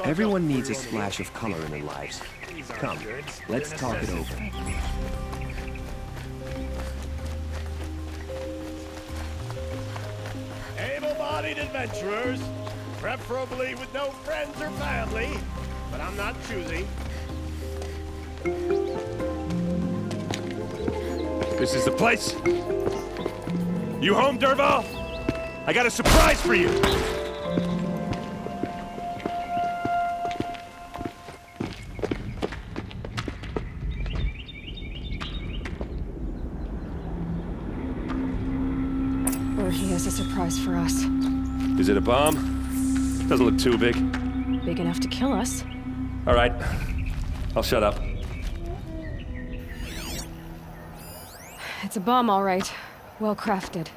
Everyone needs a splash of color in their lives. Come, let's talk it over. Able-bodied adventurers, preferably with no friends or family, but I'm not choosy. This is the place. You home, Derval? I got a surprise for you. Or he has a surprise for us. Is it a bomb? Doesn't look too big. Big enough to kill us. All right. I'll shut up. It's a bomb, all right. Well crafted.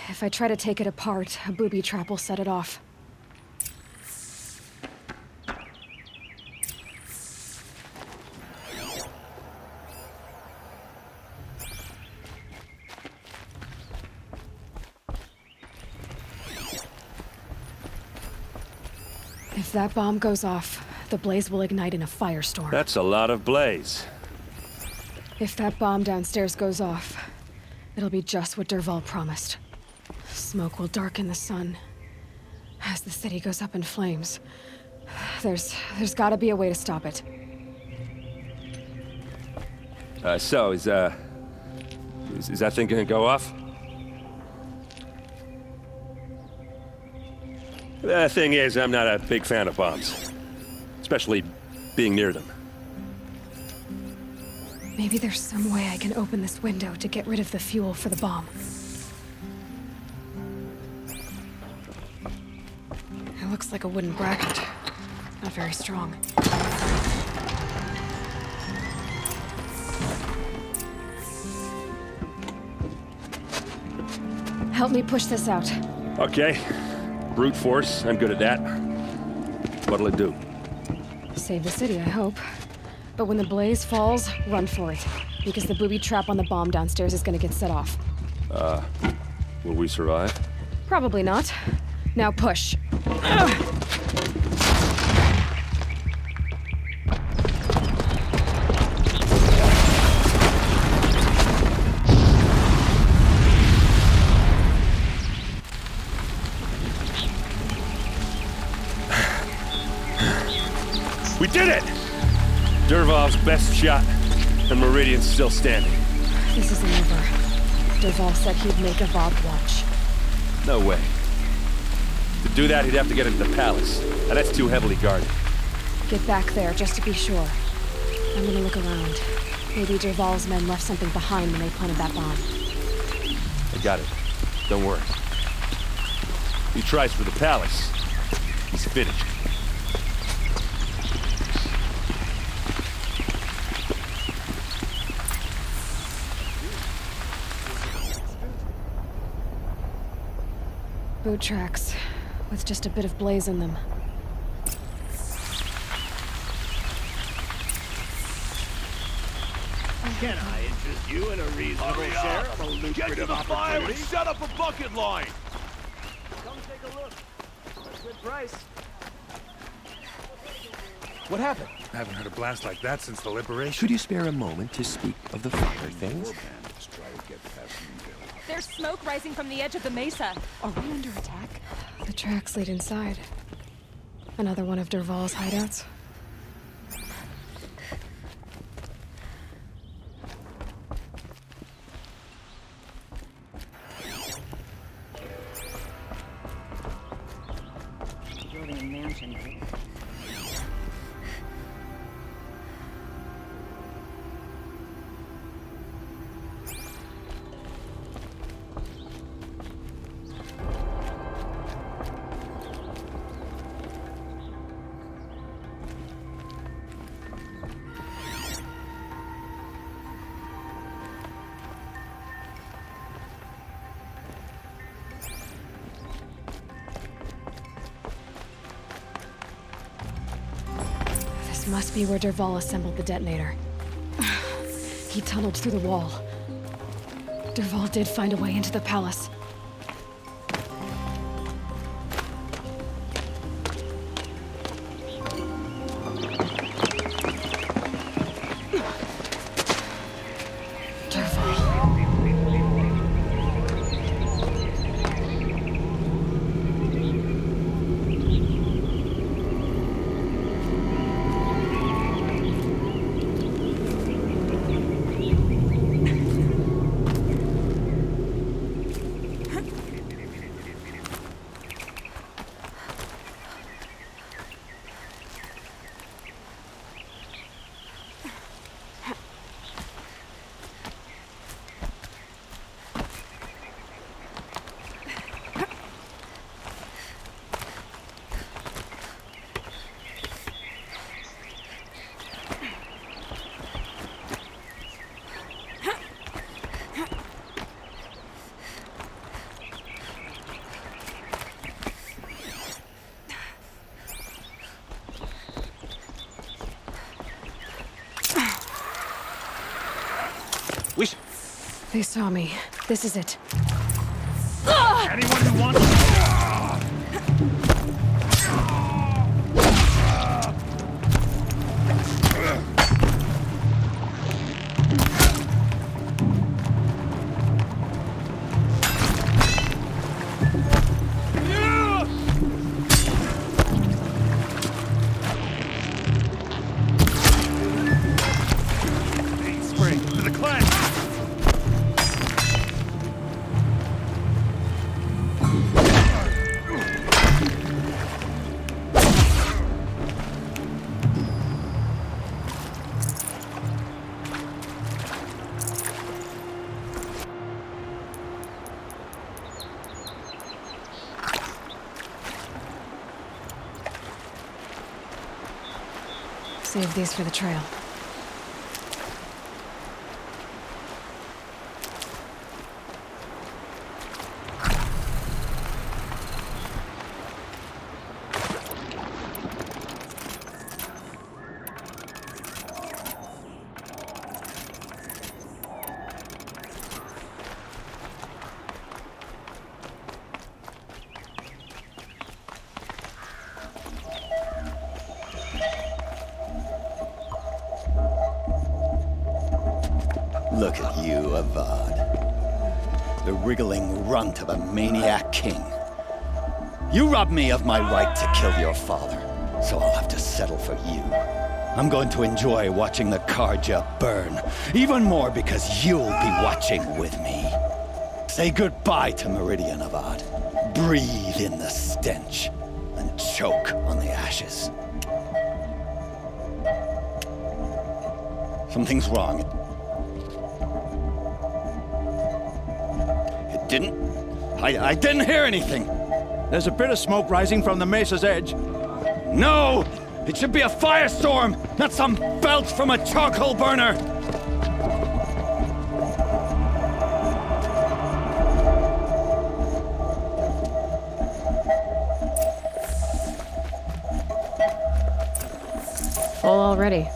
If I try to take it apart, a booby trap will set it off. If that bomb goes off, the blaze will ignite in a firestorm. That's a lot of blaze. If that bomb downstairs goes off, it'll be just what Derval promised. Smoke will darken the sun. As the city goes up in flames, there's gotta be a way to stop it. So, is that thing gonna go off? The thing is, I'm not a big fan of bombs. Especially being near them. Maybe there's some way I can open this window to get rid of the fuel for the bomb. It looks like a wooden bracket. Not very strong. Help me push this out. Okay. Brute force, I'm good at that. What'll it do? Save the city, I hope. But when the blaze falls, run for it. Because the booby trap on the bomb downstairs is gonna get set off. Will we survive? Probably not. Now push. We did it! Derval's best shot, and Meridian's still standing. This isn't over. Derval said he'd make a VOD watch. No way. To do that, he'd have to get into the palace, and that's too heavily guarded. Get back there, just to be sure. I'm gonna look around. Maybe Derval's men left something behind when they planted that bomb. I got it. Don't worry. If he tries for the palace, he's finished. Boot tracks, with just a bit of blaze in them. Can I interest you in a reasonable share of a lucrative Get to the fire opportunity? and set up a bucket line! Come take a look. Good price. What happened? I haven't heard a blast like that since the liberation. Could you spare a moment to speak of the finer things? There's smoke rising from the edge of the mesa. Are we under attack? The tracks lead inside. Another one of Derval's hideouts. Building a mansion. Must be where Derval assembled the detonator. He tunneled through the wall. Derval did find a way into the palace. They saw me. This is it. Anyone who wants... Spring to the clan! Save these for the trail. Look at you, Avad. The wriggling runt of a maniac king. You robbed me of my right to kill your father, so I'll have to settle for you. I'm going to enjoy watching the Karja burn, even more because you'll be watching with me. Say goodbye to Meridiana, Avad. Breathe in the stench, and choke on the ashes. Something's wrong. I didn't hear anything. There's a bit of smoke rising from the mesa's edge. No! It should be a firestorm, not some belch from a charcoal burner! Full already.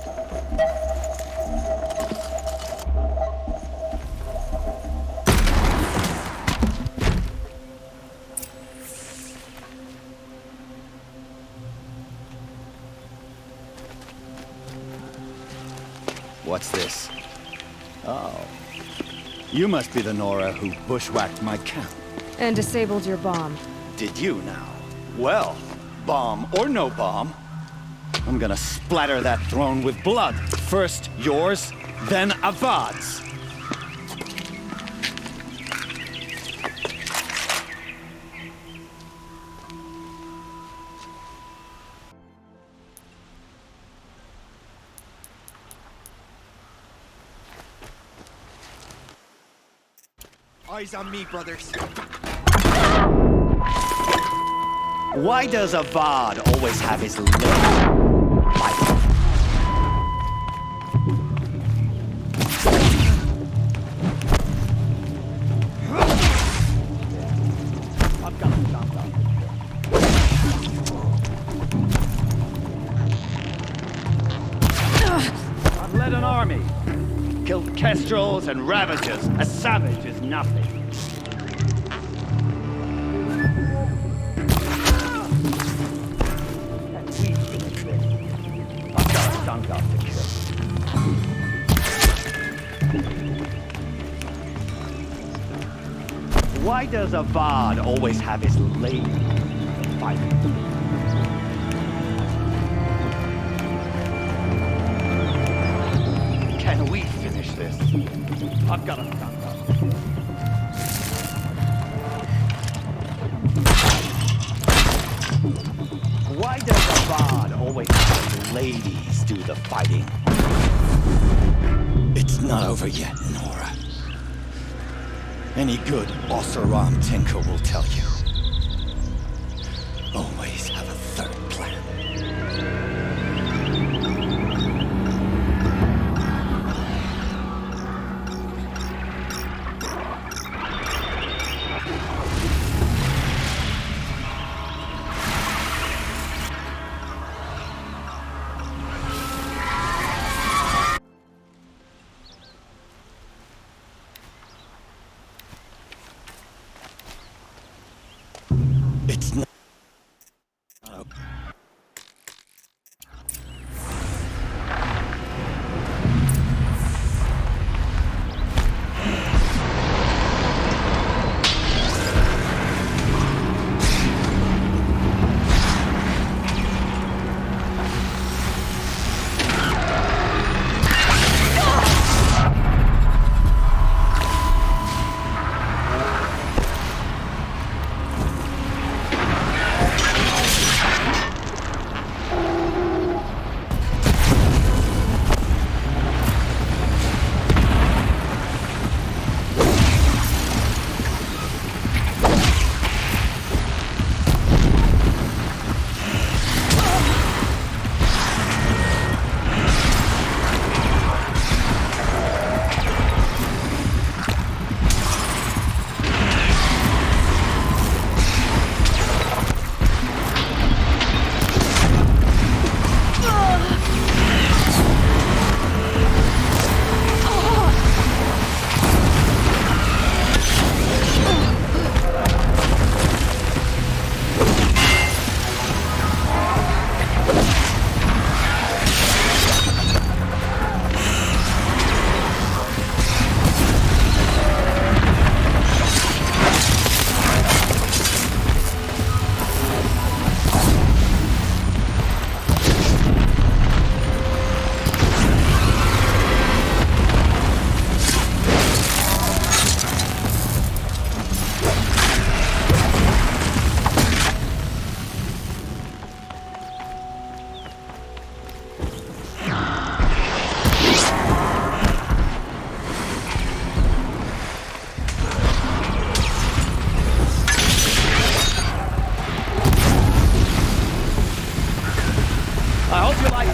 What's this? Oh. You must be the Nora who bushwhacked my camp. And disabled your bomb. Did you now? Well, bomb or no bomb, I'm gonna splatter that throne with blood. First yours, then Avad's. Eyes on me, brothers. Why does Avad always have his lip? I've led an army. Killed kestrels and ravagers. A savage is nothing. And we finish this. I've got a dunk off to kill. Why does Avad always have his lady fighting? Can we finish this? I've got a gun. Why does Avad always have ladies do the fighting? It's not over yet, Nora. Any good Ossaram tinker will tell you. Always have a third plan.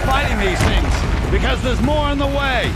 fighting these things, because there's more on the way.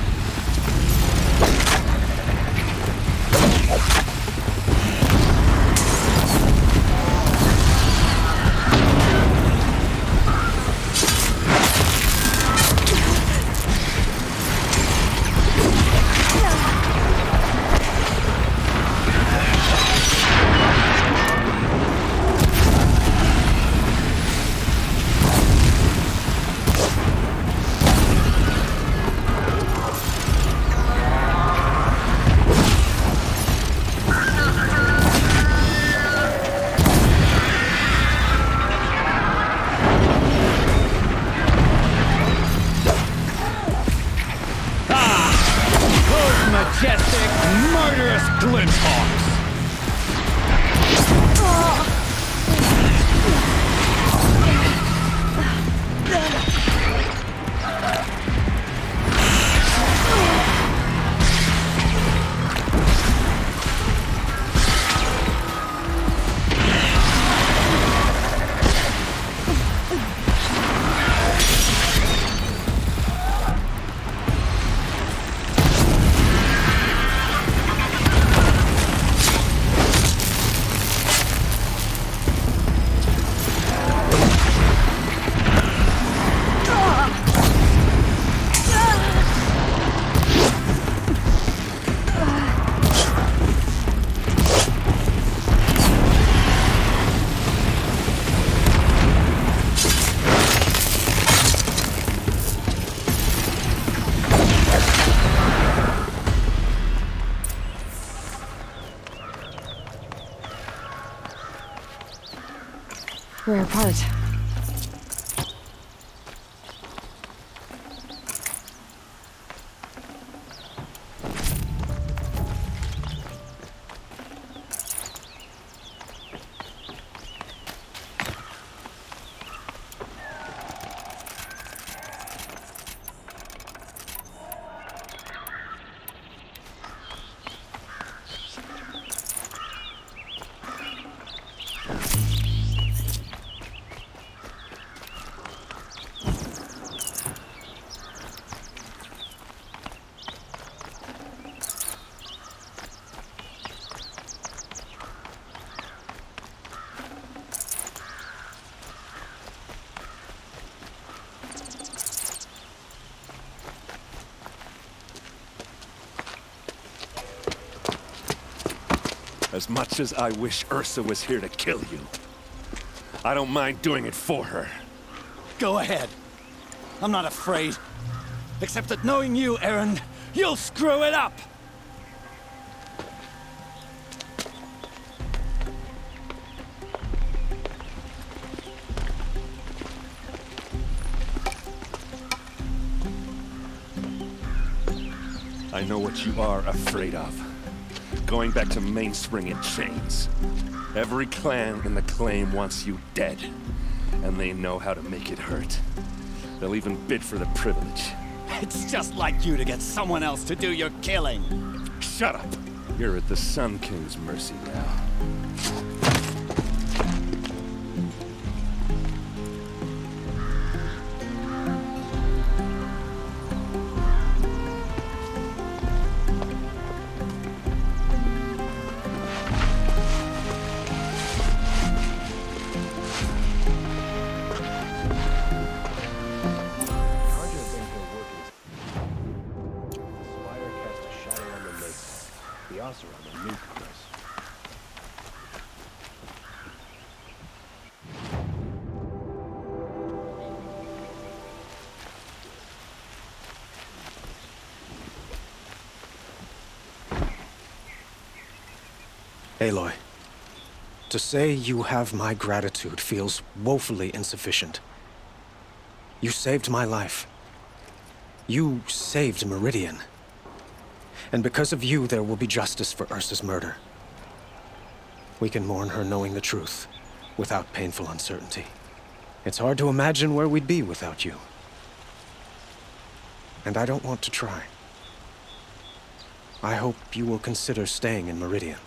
Majestic, murderous glinthawks! Rare part. As much as I wish Ursa was here to kill you, I don't mind doing it for her. Go ahead. I'm not afraid. Except that knowing you, Aaron, you'll screw it up! I know what you are afraid of. Going back to Mainspring in chains. Every clan in the claim wants you dead. And they know how to make it hurt. They'll even bid for the privilege. It's just like you to get someone else to do your killing. Shut up! You're at the Sun King's mercy now. Aloy, to say you have my gratitude feels woefully insufficient. You saved my life. You saved Meridian. And because of you, there will be justice for Ursa's murder. We can mourn her knowing the truth, without painful uncertainty. It's hard to imagine where we'd be without you. And I don't want to try. I hope you will consider staying in Meridian.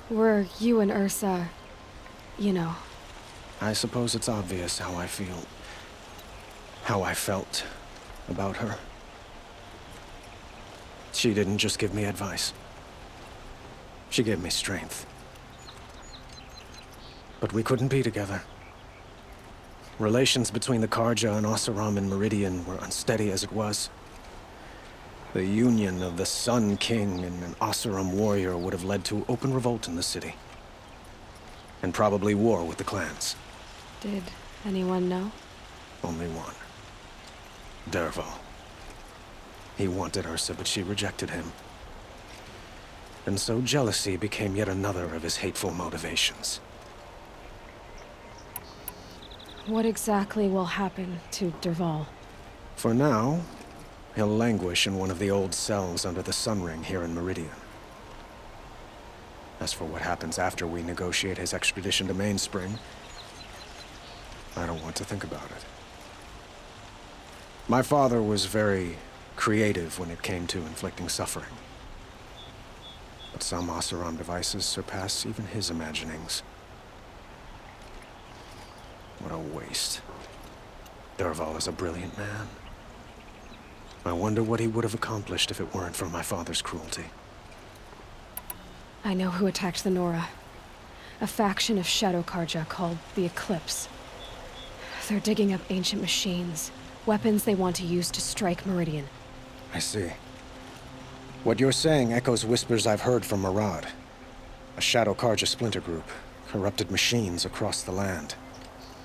Were you and Ursa, you know? I suppose it's obvious how I feel. How I felt about her. She didn't just give me advice. She gave me strength. But we couldn't be together. Relations between the Karja and Oseram and Meridian were unsteady as it was. The union of the Sun King and an Oseram warrior would have led to open revolt in the city. And probably war with the clans. Did anyone know? Only one. Dervahl. He wanted Ursa, but she rejected him. And so jealousy became yet another of his hateful motivations. What exactly will happen to Dervahl? For now, he'll languish in one of the old cells under the Sun Ring here in Meridian. As for what happens after we negotiate his extradition to Mainspring, I don't want to think about it. My father was very creative when it came to inflicting suffering. But some Oseram devices surpass even his imaginings. What a waste. Dervahl is a brilliant man. I wonder what he would have accomplished if it weren't for my father's cruelty. I know who attacked the Nora. A faction of Shadow Karja called the Eclipse. They're digging up ancient machines, weapons they want to use to strike Meridian. I see. What you're saying echoes whispers I've heard from Murad. A Shadow Karja splinter group, corrupted machines across the land.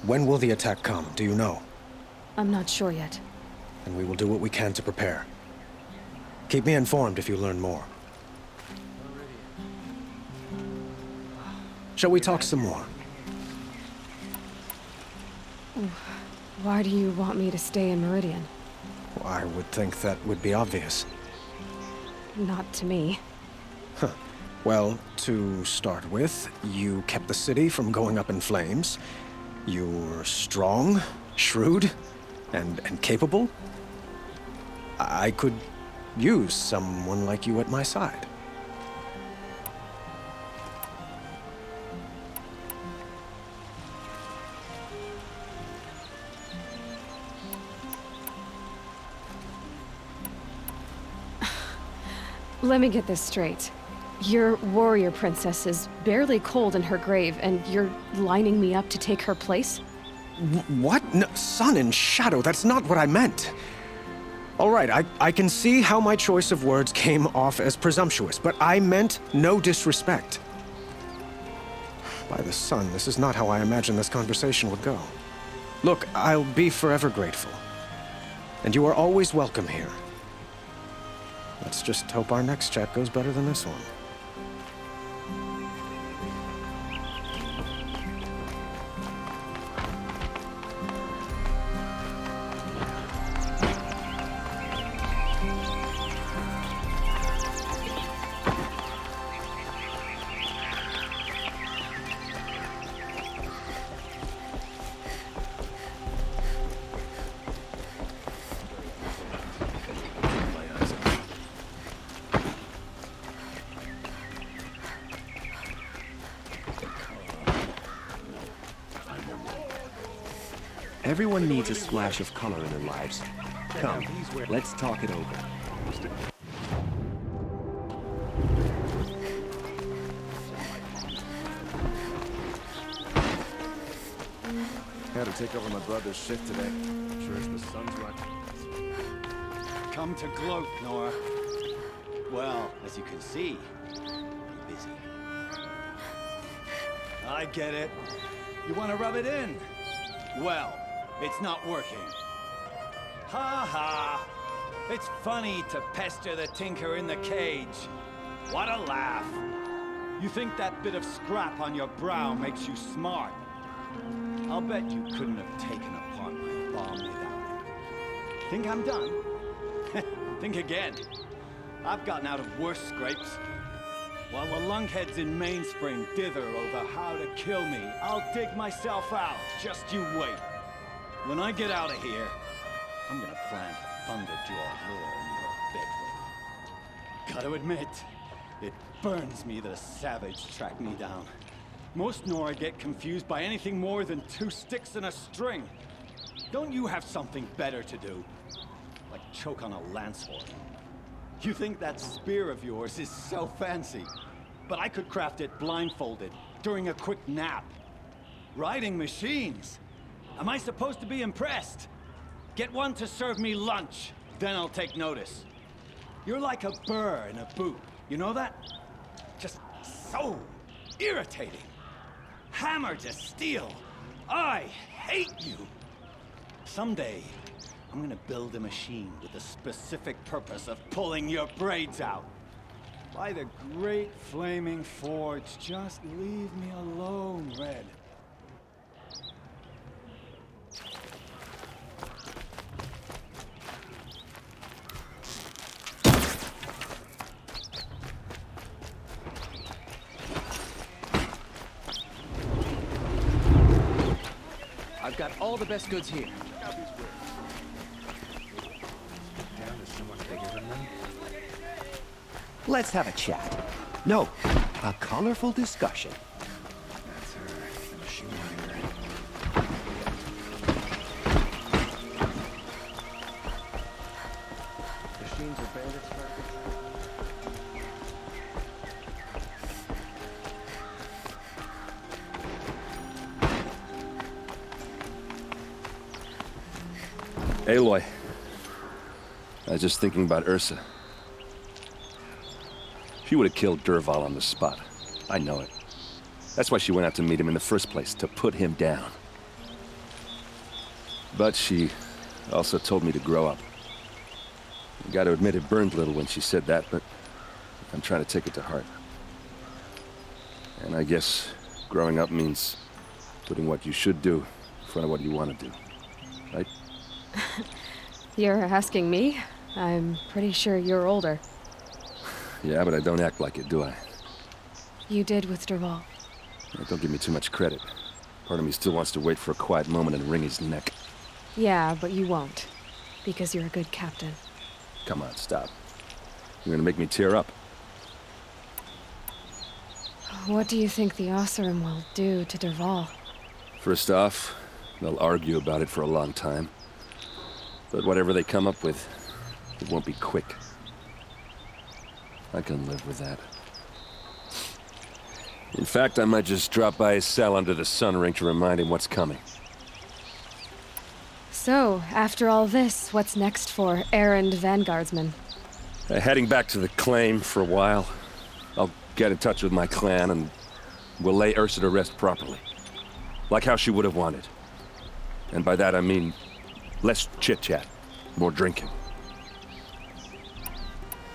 When will the attack come, do you know? I'm not sure yet. And we will do what we can to prepare. Keep me informed if you learn more. Shall we talk some more? Why do you want me to stay in Meridian? Well, I would think that would be obvious. Not to me. Huh. Well, to start with, you kept the city from going up in flames. You're strong, shrewd, and capable. I could use someone like you at my side. Let me get this straight. Your warrior princess is barely cold in her grave, and you're lining me up to take her place? What? No, sun and shadow, that's not what I meant. All right, I can see how my choice of words came off as presumptuous, but I meant no disrespect. By the sun, this is not how I imagined this conversation would go. Look, I'll be forever grateful. And you are always welcome here. Let's just hope our next chat goes better than this one. Everyone needs a splash of color in their lives. Come, let's talk it over. Had to take over my brother's shift today. Sure as the sun's right. Come to gloat, Nora. Well, as you can see, I'm busy. I get it. You want to rub it in? Well, it's not working. Ha ha! It's funny to pester the tinker in the cage. What a laugh. You think that bit of scrap on your brow makes you smart? I'll bet you couldn't have taken apart my bomb without it. Think I'm done? Think again. I've gotten out of worse scrapes. While the lunkheads in Mainspring dither over how to kill me, I'll dig myself out. Just you wait. When I get out of here, I'm gonna plant a Thunderjaw lure in your bedroom. Gotta admit, It burns me that a savage tracked me down. Most Nora get confused by anything more than 2 sticks and a string. Don't you have something better to do? Like choke on a lance horn. You think that spear of yours is so fancy, but I could craft it blindfolded, during a quick nap. Riding machines? Am I supposed to be impressed? Get one to serve me lunch, then I'll take notice. You're like a burr in a boot, you know that? Just so irritating. Hammer to steel. I hate you. Someday, I'm gonna build a machine with the specific purpose of pulling your braids out. By the great flaming forge, just leave me alone, Red. I've got all the best goods here. Let's have a chat. No, a colorful discussion. That's her. She wanted Machines are bandits, Aloy. I was just thinking about Ursa. She would have killed Dervahl on the spot. I know it. That's why she went out to meet him in the first place, to put him down. But she also told me to grow up. I gotta admit it burned a little when she said that, but I'm trying to take it to heart. And I guess growing up means putting what you should do in front of what you want to do. Right? You're asking me? I'm pretty sure you're older. Yeah, but I don't act like it, do I? You did with Dervahl. Don't give me too much credit. Part of me still wants to wait for a quiet moment and wring his neck. Yeah, but you won't. Because you're a good captain. Come on, stop. You're gonna make me tear up. What do you think the Oseram will do to Dervahl? First off, they'll argue about it for a long time. But whatever they come up with, it won't be quick. I can live with that. In fact, I might just drop by his cell under the sun ring to remind him what's coming. So, after all this, what's next for errand vanguardsman? Heading back to the claim for a while. I'll get in touch with my clan and we'll lay Ursa to rest properly. Like how she would have wanted. And by that I mean less chit-chat, more drinking.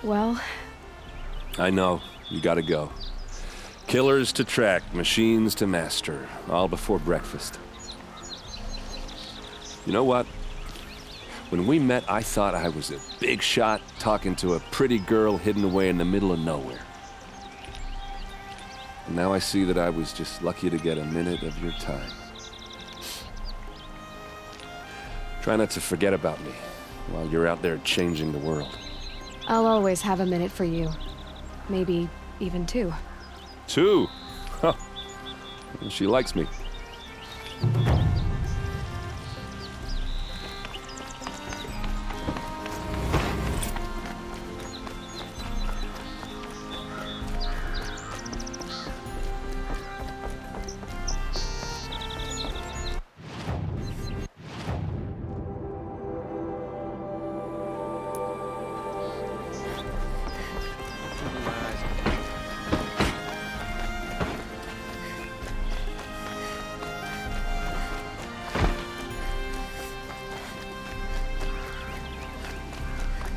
Well... I know, you gotta go. Killers to track, machines to master, all before breakfast. You know what? When we met, I thought I was a big shot talking to a pretty girl hidden away in the middle of nowhere. And now I see that I was just lucky to get a minute of your time. Try not to forget about me while you're out there changing the world. I'll always have a minute for you. Maybe even 2. 2? Huh. She likes me.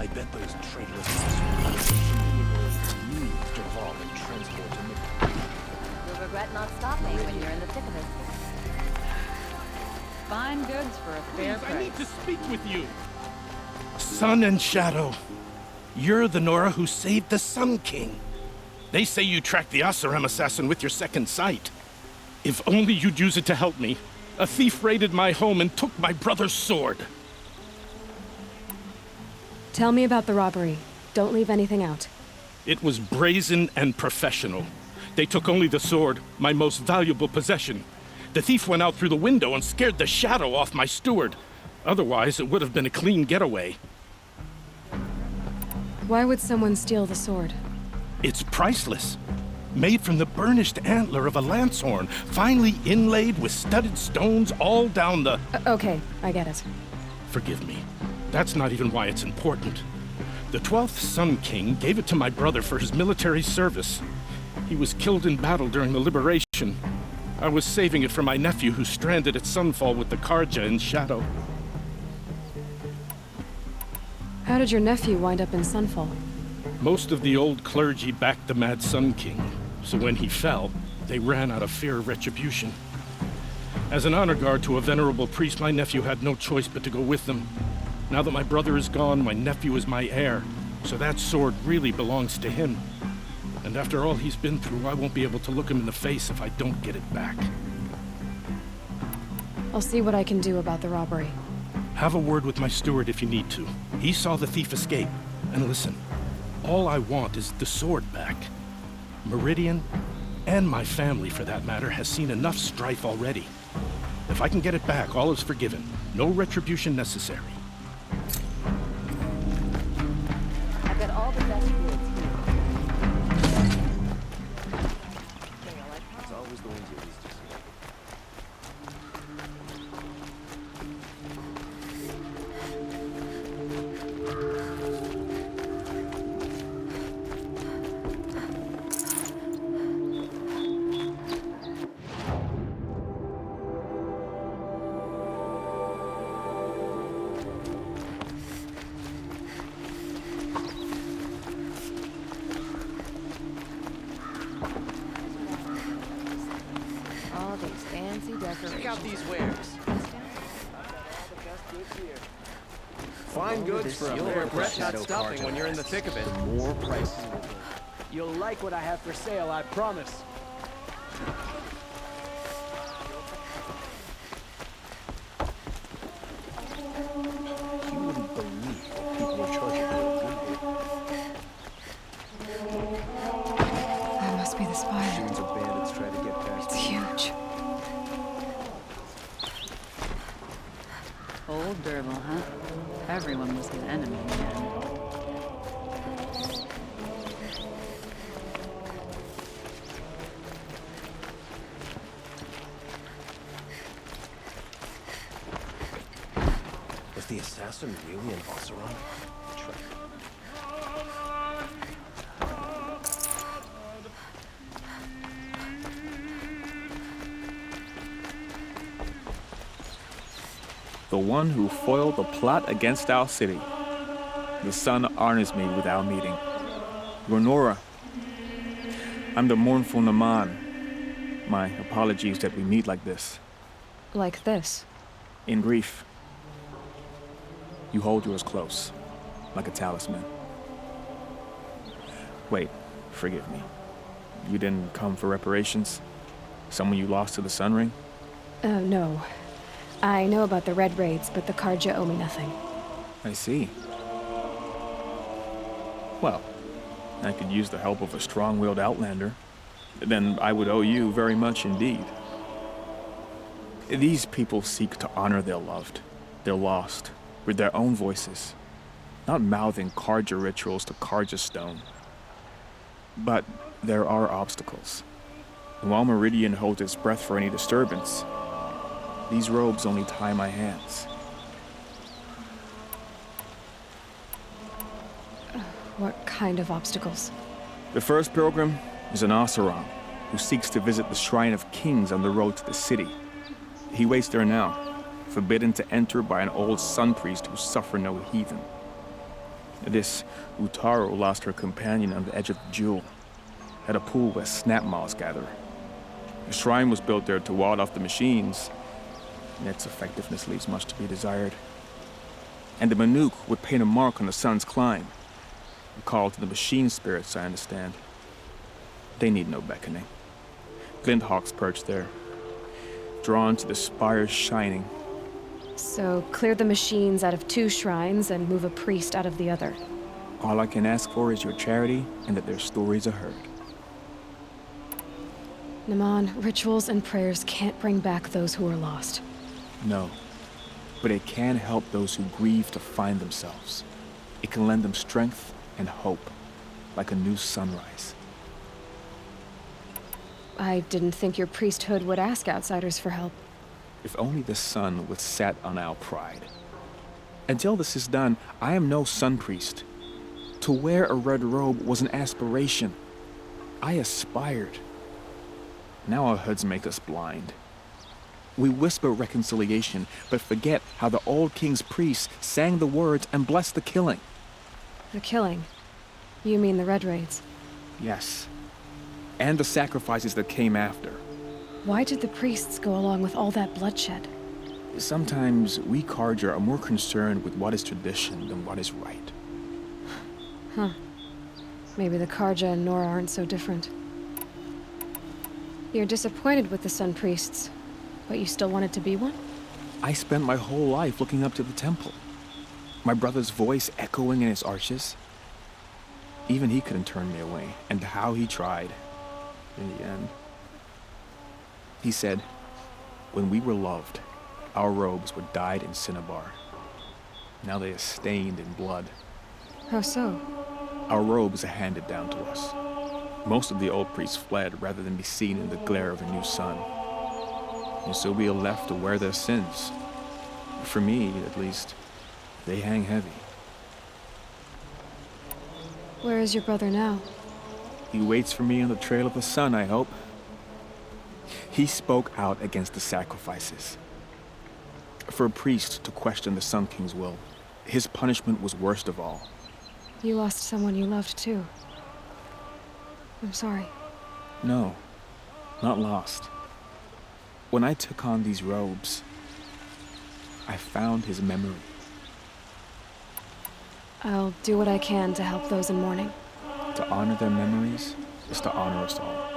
I bet those traitorous monsters need Dervahl and transport to Mecânico. You'll regret not stopping when you're in the thick of it. Fine goods for a fair price. I need to speak with you. Sun and Shadow, you're the Nora who saved the Sun King. They say you tracked the Oseram assassin with your second sight. If only you'd use it to help me. A thief raided my home and took my brother's sword. Tell me about the robbery. Don't leave anything out. It was brazen and professional. They took only the sword, my most valuable possession. The thief went out through the window and scared the shadow off my steward. Otherwise, it would have been a clean getaway. Why would someone steal the sword? It's priceless. Made from the burnished antler of a lancehorn, finely inlaid with studded stones all down the... Okay, I get it. Forgive me. That's not even why it's important. The 12th Sun King gave it to my brother for his military service. He was killed in battle during the liberation. I was saving it for my nephew who's stranded at Sunfall with the Karja in Shadow. How did your nephew wind up in Sunfall? Most of the old clergy backed the Mad Sun King, so when he fell, they ran out of fear of retribution. As an honor guard to a venerable priest, my nephew had no choice but to go with them. Now that my brother is gone, my nephew is my heir, so that sword really belongs to him. And after all he's been through, I won't be able to look him in the face if I don't get it back. I'll see what I can do about the robbery. Have a word with my steward if you need to. He saw the thief escape. And listen, all I want is the sword back. Meridian, and my family for that matter, has seen enough strife already. If I can get it back, all is forgiven. No retribution necessary. I've got all the best goods here. It's always the ones you least see. All these fancy decorations. Check out these wares. Fine goods for a You'll fair regret price. not stopping when you're in the thick of it. The more prices will go. You'll like what I have for sale, I promise. You wouldn't believe what people are charging for a good bit. That must be the spire. Machines of bandits try to get past. It's huge. Old Derval, huh? Everyone was his enemy in the end. Was the assassin really an Oseram? The one who foiled the plot against our city. The sun honors me with our meeting. Your Nora. I'm the mournful Naman. My apologies that we meet like this. Like this? In grief. You hold yours close, like a talisman. Wait, forgive me. You didn't come for reparations? Someone you lost to the Sun Ring? No. I know about the Red Raids, but the Karja owe me nothing. I see. Well, I could use the help of a strong-willed outlander. Then I would owe you very much indeed. These people seek to honor their loved, their lost, with their own voices, not mouthing Karja rituals to Karja stone. But there are obstacles. And while Meridian holds its breath for any disturbance, these robes only tie my hands. What kind of obstacles? The first pilgrim is an Oseram who seeks to visit the Shrine of Kings on the road to the city. He waits there now, forbidden to enter by an old sun priest who suffered no heathen. This Utaro lost her companion on the edge of the jewel, at a pool where snap moths gather. The shrine was built there to ward off the machines, and its effectiveness leaves much to be desired. And the Manuk would paint a mark on the sun's climb, a call to the machine spirits, I understand. They need no beckoning. Glinthawks perch there, drawn to the spire's shining. So, clear the machines out of two shrines and move a priest out of the other. All I can ask for is your charity and that their stories are heard. Naman, rituals and prayers can't bring back those who are lost. No, but it can help those who grieve to find themselves. It can lend them strength and hope, like a new sunrise. I didn't think your priesthood would ask outsiders for help. If only the sun would set on our pride. Until this is done, I am no sun priest. To wear a red robe was an aspiration. I aspired. Now our hoods make us blind. We whisper reconciliation, but forget how the old king's priests sang the words and blessed the killing. The killing? You mean the Red Raids? Yes. And the sacrifices that came after. Why did the priests go along with all that bloodshed? Sometimes we Karja are more concerned with what is tradition than what is right. Huh. Maybe the Karja and Nora aren't so different. You're disappointed with the Sun Priests, but you still wanted to be one? I spent my whole life looking up to the temple. My brother's voice echoing in its arches. Even he couldn't turn me away, and how he tried. In the end. He said, when we were loved, our robes were dyed in cinnabar. Now they are stained in blood. How so? Our robes are handed down to us. Most of the old priests fled rather than be seen in the glare of a new sun. And so we are left to wear their sins. For me, at least, they hang heavy. Where is your brother now? He waits for me on the trail of the sun, I hope. He spoke out against the sacrifices. For a priest to question the Sun King's will, his punishment was worst of all. You lost someone you loved, too. I'm sorry. No, not lost. When I took on these robes, I found his memory. I'll do what I can to help those in mourning. To honor their memories is to honor us all.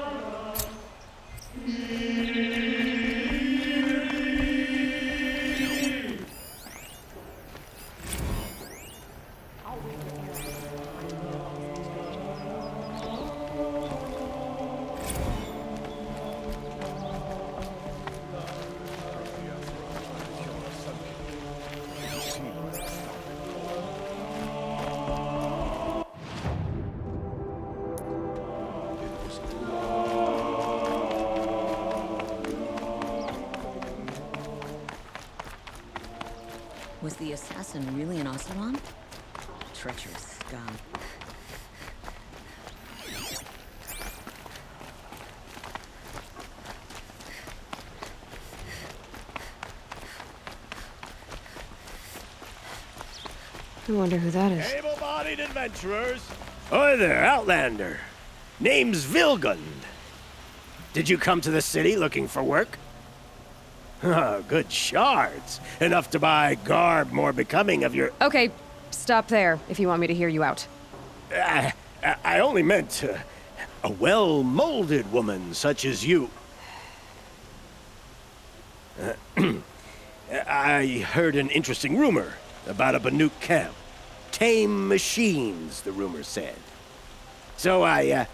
Was the assassin really an Oseram? Treacherous scum. I wonder who that is. Able-bodied adventurers. Hi there, Outlander. Name's Vilgund. Did you come to the city looking for work? Good shards. Enough to buy garb more becoming of your... Okay, stop there if you want me to hear you out. I only meant a well-molded woman such as you. I heard an interesting rumor about a Banuk camp. Tame machines, the rumor said. So I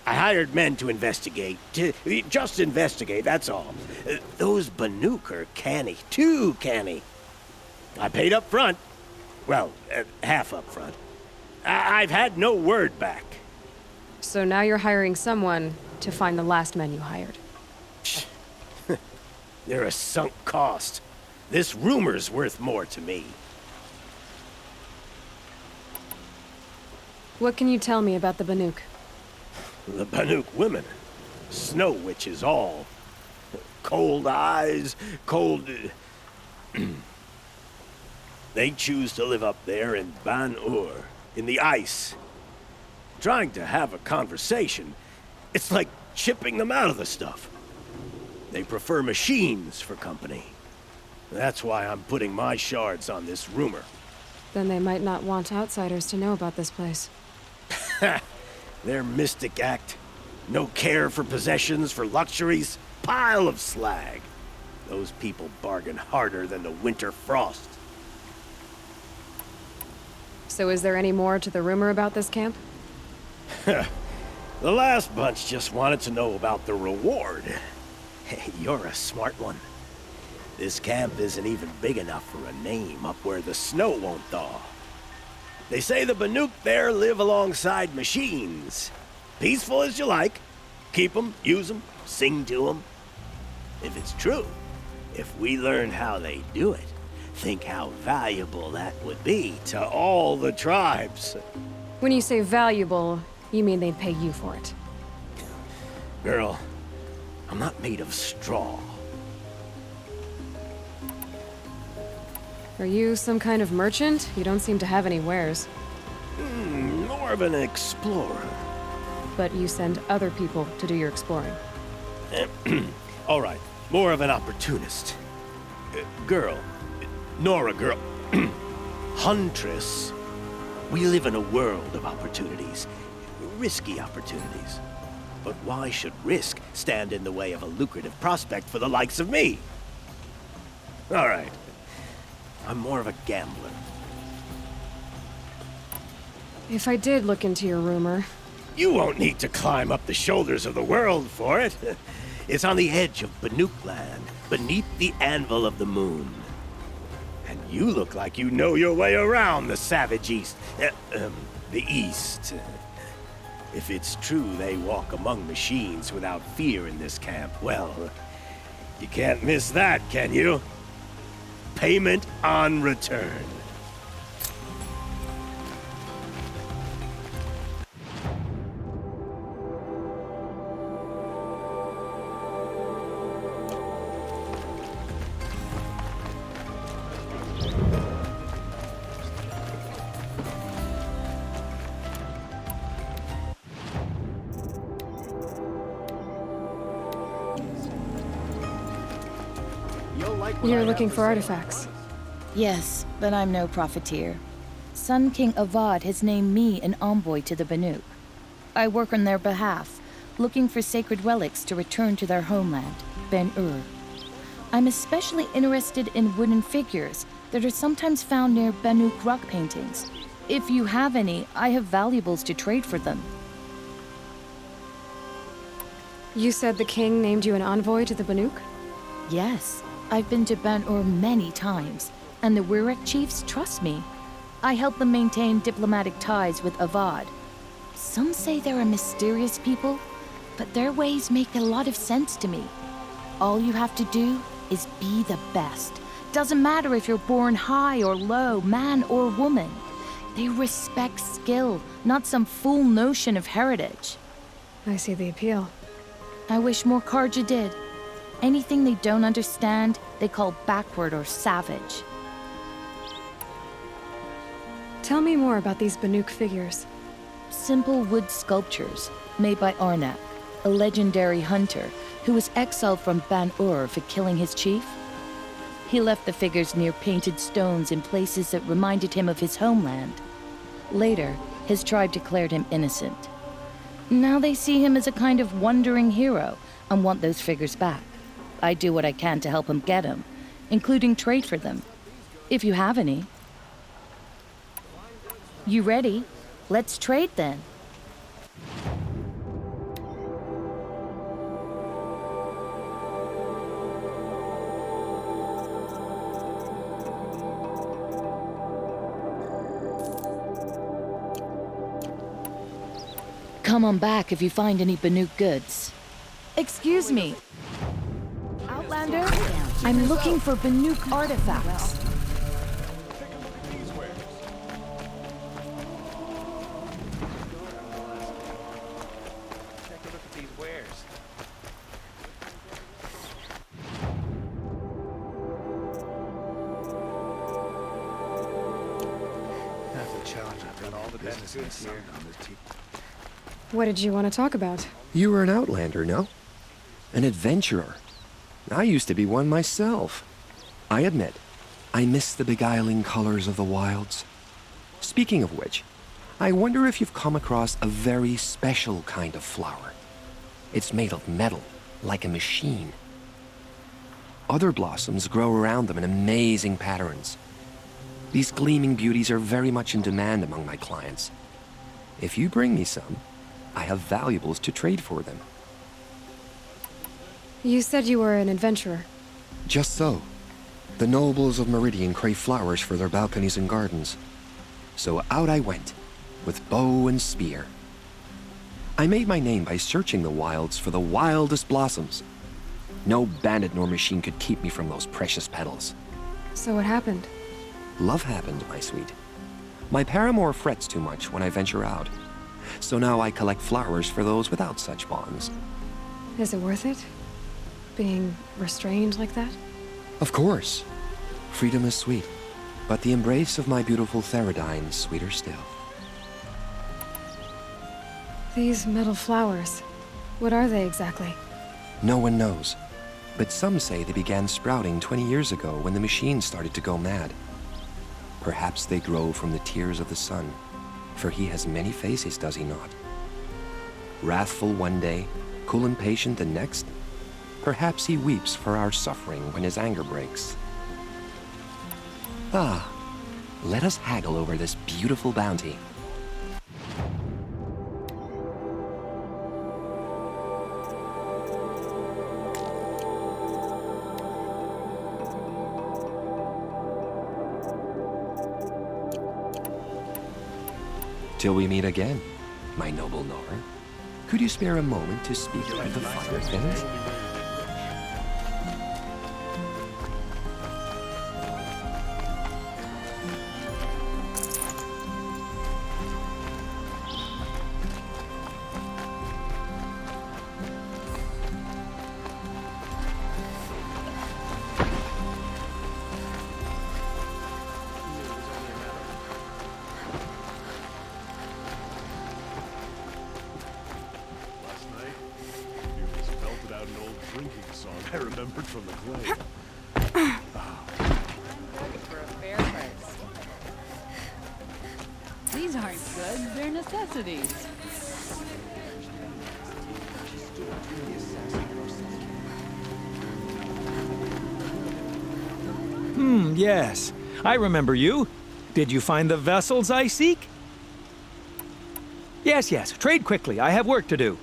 hired men to investigate. Just investigate, that's all. Those Banuk are canny, too canny. I paid up front. Well, half up front. I've had no word back. So now you're hiring someone to find the last men you hired. They're a sunk cost. This rumor's worth more to me. What can you tell me about the Banuk? The Banuk women. Snow witches all. Cold eyes, cold... They choose to live up there in Ban-Ur, in the ice. Trying to have a conversation, it's like chipping them out of the stuff. They prefer machines for company. That's why I'm putting my shards on this rumor. Then they might not want outsiders to know about this place. Their mystic act. No care for possessions, for luxuries. Pile of slag. Those people bargain harder than the winter frost. So is there any more to the rumor about this camp? The last bunch just wanted to know about the reward. Hey, you're a smart one. This camp isn't even big enough for a name up where the snow won't thaw. They say the Banuk there live alongside machines. Peaceful as you like. Keep them, use them, sing to them. If it's true, if we learn how they do it, think how valuable that would be to all the tribes. When you say valuable, you mean they'd pay you for it. Girl, I'm not made of straw. Are you some kind of merchant? You don't seem to have any wares. More of an explorer. But you send other people to do your exploring. All right, more of an opportunist. Girl, Nora girl, Huntress. We live in a world of opportunities, risky opportunities. But why should risk stand in the way of a lucrative prospect for the likes of me? All right, I'm more of a gambler. If I did look into your rumor... You won't need to climb up the shoulders of the world for it. It's on the edge of Banuk land, beneath the anvil of the moon. And you look like you know your way around the savage east. The east. If it's true they walk among machines without fear in this camp, well, you can't miss that, can you? Payment on return. You're looking for artifacts. Yes, but I'm no profiteer. Sun King Avad has named me an envoy to the Banuk. I work on their behalf, looking for sacred relics to return to their homeland, Ben-Ur. I'm especially interested in wooden figures that are sometimes found near Banuk rock paintings. If you have any, I have valuables to trade for them. You said the king named you an envoy to the Banuk? Yes. I've been to Ben-Ur many times, and the Wirek chiefs trust me. I help them maintain diplomatic ties with Avad. Some say they're a mysterious people, but their ways make a lot of sense to me. All you have to do is be the best. Doesn't matter if you're born high or low, man or woman. They respect skill, not some fool notion of heritage. I see the appeal. I wish more Karja did. Anything they don't understand, they call backward or savage. Tell me more about these Banuk figures. Simple wood sculptures made by Arnak, a legendary hunter who was exiled from Ban-Ur for killing his chief. He left the figures near painted stones in places that reminded him of his homeland. Later, his tribe declared him innocent. Now they see him as a kind of wandering hero and want those figures back. I do what I can to help him get them, including trade for them, if you have any. You ready? Let's trade then. Come on back if you find any Banuk goods. Excuse me. Outlander, I'm looking for Banuk artifacts. What did you want to talk about? You were an outlander, no? An adventurer. I used to be one myself. I admit, I miss the beguiling colors of the wilds. Speaking of which, I wonder if you've come across a very special kind of flower. It's made of metal, like a machine. Other blossoms grow around them in amazing patterns. These gleaming beauties are very much in demand among my clients. If you bring me some, I have valuables to trade for them. You said you were an adventurer. Just so. The nobles of Meridian crave flowers for their balconies and gardens. So out I went, with bow and spear. I made my name by searching the wilds for the wildest blossoms. No bandit nor machine could keep me from those precious petals. So what happened? Love happened, my sweet. My paramour frets too much when I venture out. So now I collect flowers for those without such bonds. Is it worth it? Being restrained like that? Of course. Freedom is sweet, but the embrace of my beautiful Theradyne is sweeter still. These metal flowers, what are they exactly? No one knows, but some say they began sprouting 20 years ago when the machine started to go mad. Perhaps they grow from the tears of the sun, for he has many faces, does he not? Wrathful one day, cool and patient the next. Perhaps he weeps for our suffering when his anger breaks. Ah, let us haggle over this beautiful bounty. Till we meet again, my noble Nora. Could you spare a moment to speak of the finer things? I remembered from the Glaive. For a fair price. These aren't good, they're necessities. Yes. I remember you. Did you find the vessels I seek? Yes, yes. Trade quickly. I have work to do.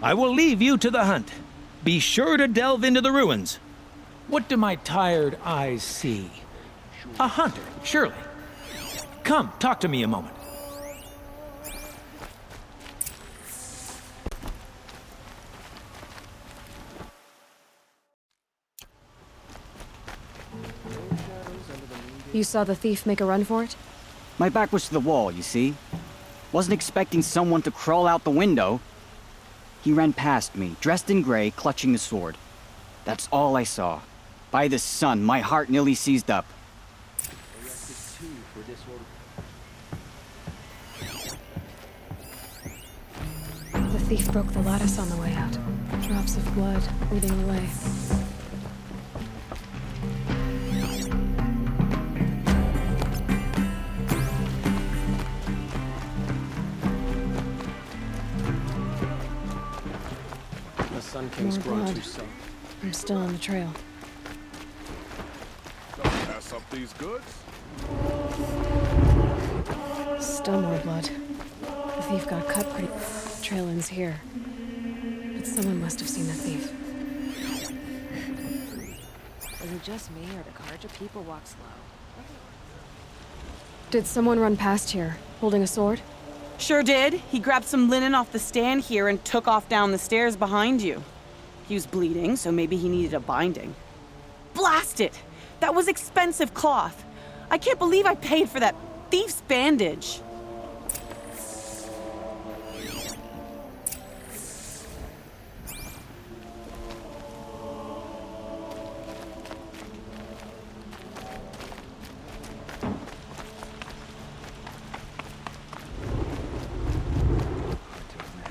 I will leave you to the hunt. Be sure to delve into the ruins. What do my tired eyes see? A hunter, surely. Come, talk to me a moment. You saw the thief make a run for it? My back was to the wall, you see. Wasn't expecting someone to crawl out the window. He ran past me, dressed in gray, clutching the sword. That's all I saw. By the sun, my heart nearly seized up. The thief broke the lattice on the way out. Drops of blood leading the way. The Sun King's More grown blood. too soon. I'm still on the trail. Don't pass up these goods. Still more blood. The thief got cut pretty. Trail ends here. But someone must have seen the thief. Is it just me, or do Karja people walk slow? Did someone run past here, holding a sword? Sure did. He grabbed some linen off the stand here and took off down the stairs behind you. He was bleeding, so maybe he needed a binding. Blast it! That was expensive cloth. I can't believe I paid for that thief's bandage.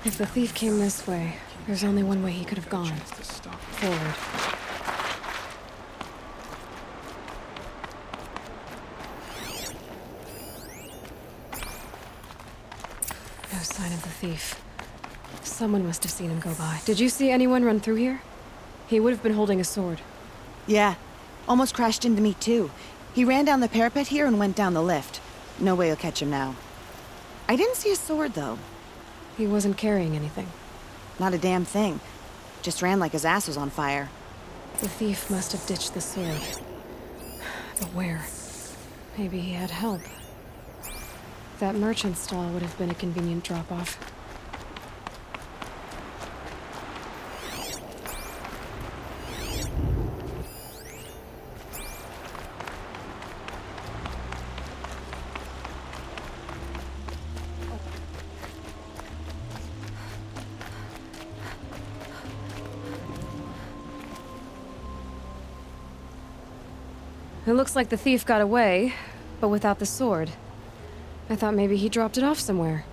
If the thief came this way, there's only one way he could have gone. Forward. No sign of the thief. Someone must have seen him go by. Did you see anyone run through here? He would have been holding a sword. Yeah. Almost crashed into me, too. He ran down the parapet here and went down the lift. No way you'll catch him now. I didn't see a sword, though. He wasn't carrying anything. Not a damn thing. Just ran like his ass was on fire. The thief must have ditched the sword. But where? Maybe he had help. That merchant stall would have been a convenient drop-off. It looks like the thief got away, but without the sword. I thought maybe he dropped it off somewhere.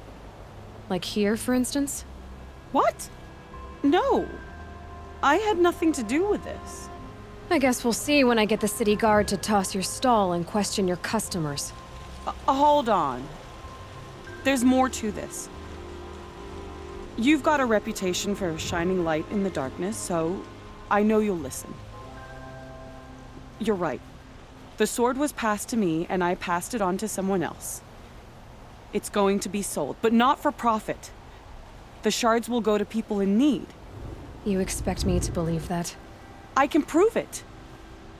Like here, for instance? What? No. I had nothing to do with this. I guess we'll see when I get the city guard to toss your stall and question your customers. Hold on. There's more to this. You've got a reputation for shining light in the darkness, so I know you'll listen. You're right. The sword was passed to me, and I passed it on to someone else. It's going to be sold, but not for profit. The shards will go to people in need. You expect me to believe that? I can prove it.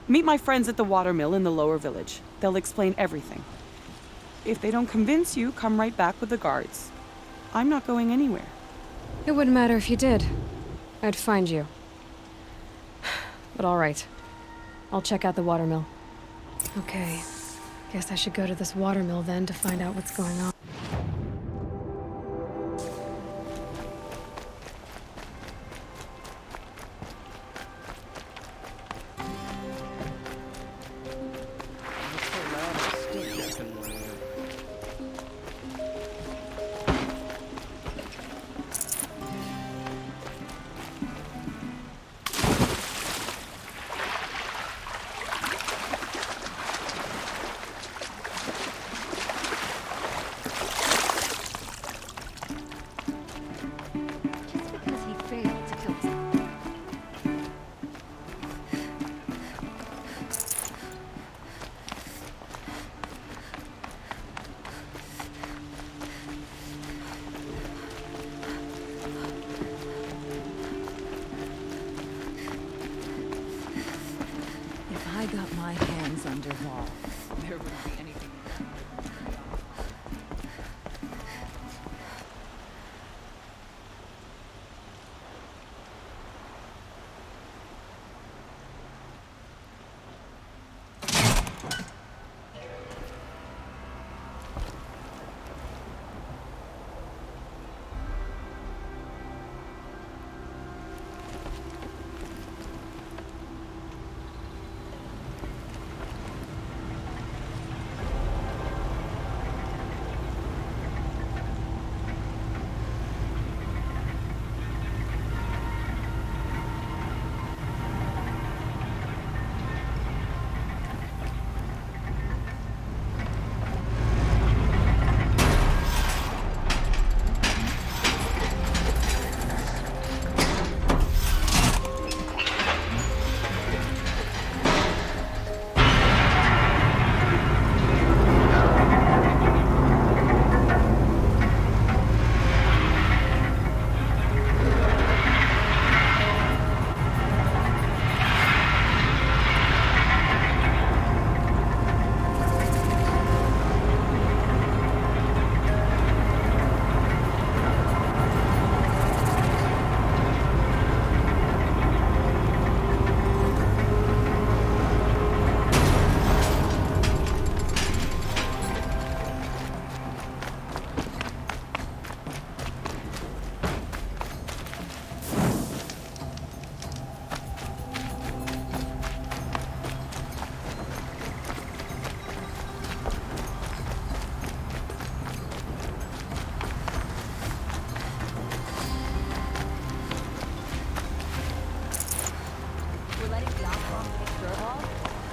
Meet my friends at the watermill in the lower village. They'll explain everything. If they don't convince you, come right back with the guards. I'm not going anywhere. It wouldn't matter if you did. I'd find you. But all right. I'll check out the watermill. Okay. Guess I should go to this watermill then to find out what's going on. I got my hands on Derval, there wouldn't be anything.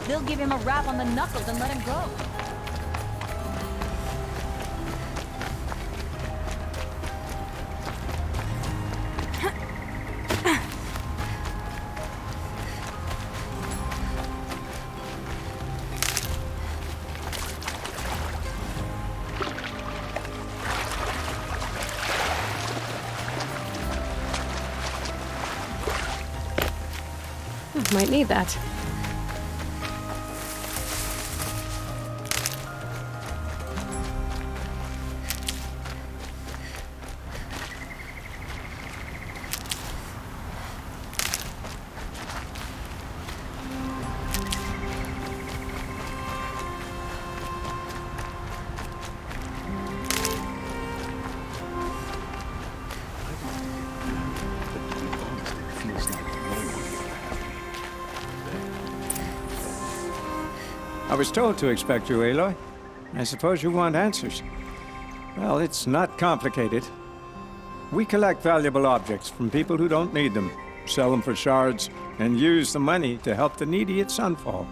They'll give him a rap on the knuckles and let him go. Might need that. I was told to expect you, Aloy. I suppose you want answers. Well, it's not complicated. We collect valuable objects from people who don't need them, sell them for shards, and use the money to help the needy at Sunfall.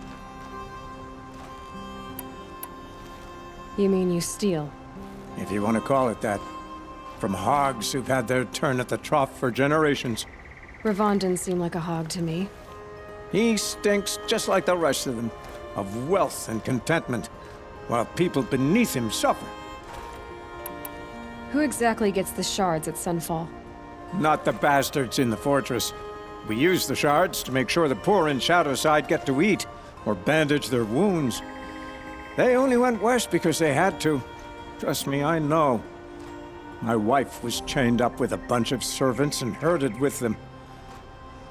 You mean you steal? If you want to call it that. From hogs who've had their turn at the trough for generations. Ravon didn't seem like a hog to me. He stinks just like the rest of them, of wealth and contentment, while people beneath him suffer. Who exactly gets the shards at Sunfall? Not the bastards in the fortress. We use the shards to make sure the poor in Shadowside get to eat, or bandage their wounds. They only went west because they had to. Trust me, I know. My wife was chained up with a bunch of servants and herded with them.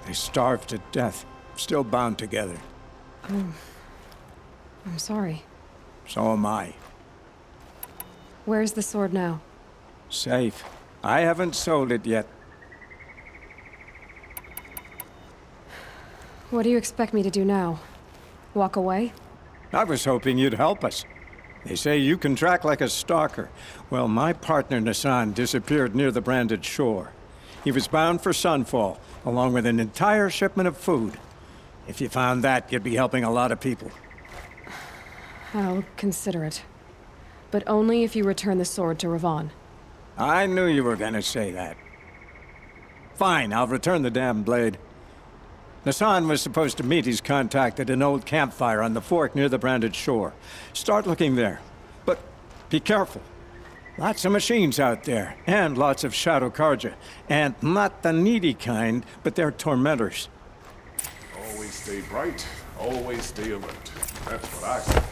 They starved to death, still bound together. Oh. I'm sorry. So am I. Where's the sword now? Safe. I haven't sold it yet. What do you expect me to do now? Walk away? I was hoping you'd help us. They say you can track like a stalker. Well, my partner Nassan disappeared near the branded shore. He was bound for Sunfall, along with an entire shipment of food. If you found that, you'd be helping a lot of people. I'll consider it. But only if you return the sword to Ravon. I knew you were gonna say that. Fine, I'll return the damn blade. Nassan was supposed to meet his contact at an old campfire on the fork near the branded shore. Start looking there. But be careful. Lots of machines out there, and lots of Shadow Karja. And not the needy kind, but they're tormentors. Always stay bright, always stay alert. That's what I say.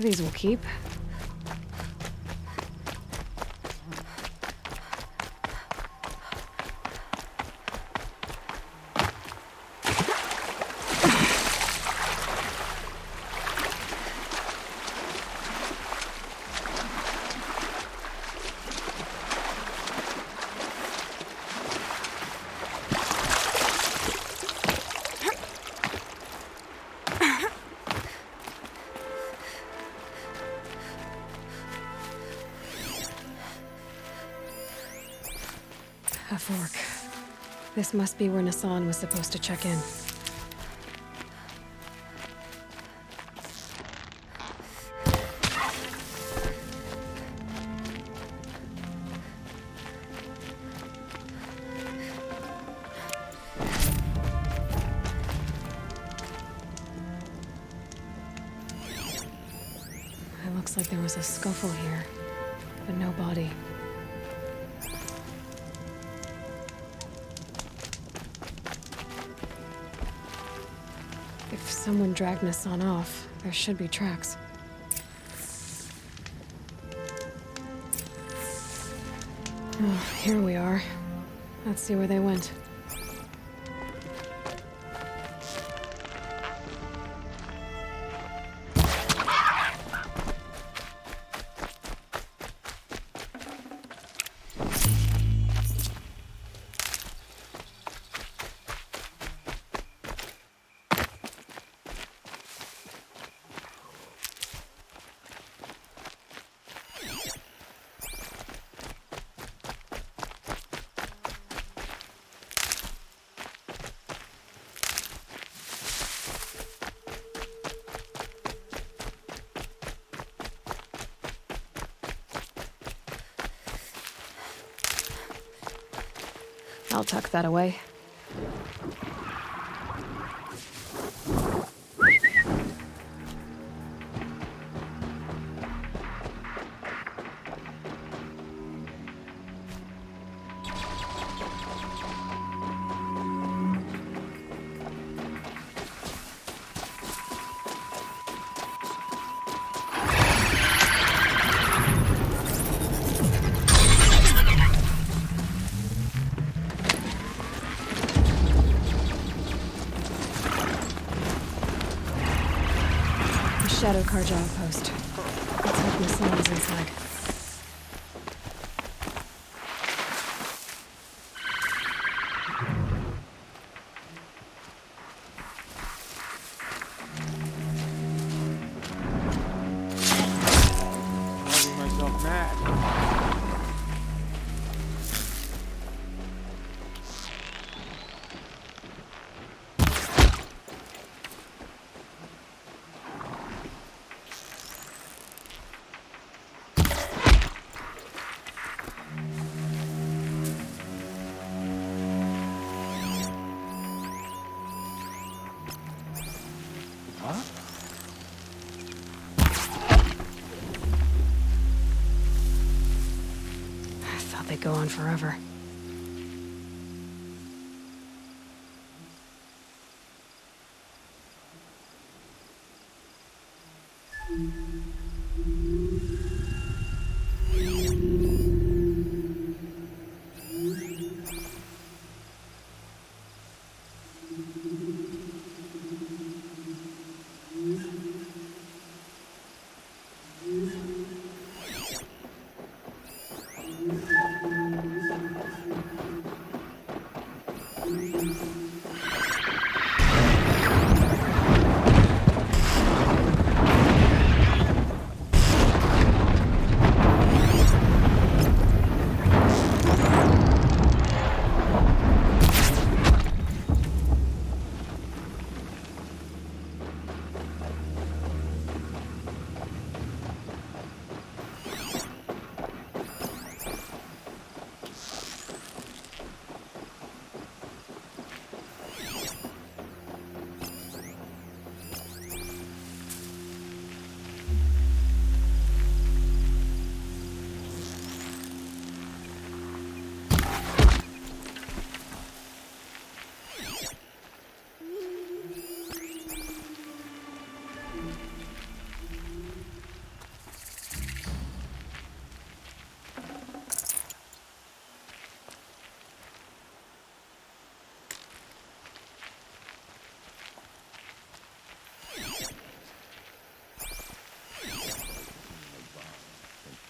These will keep. A fork. This must be where Nassan was supposed to check in. It looks like there was a scuffle here, but no body. If someone dragged Nassan off, there should be tracks. Oh, here we are. Let's see where they went. I'll tuck that away. Shadow Carja outpost. Let's hope Miss Lane's inside. Driving myself mad. They go on forever.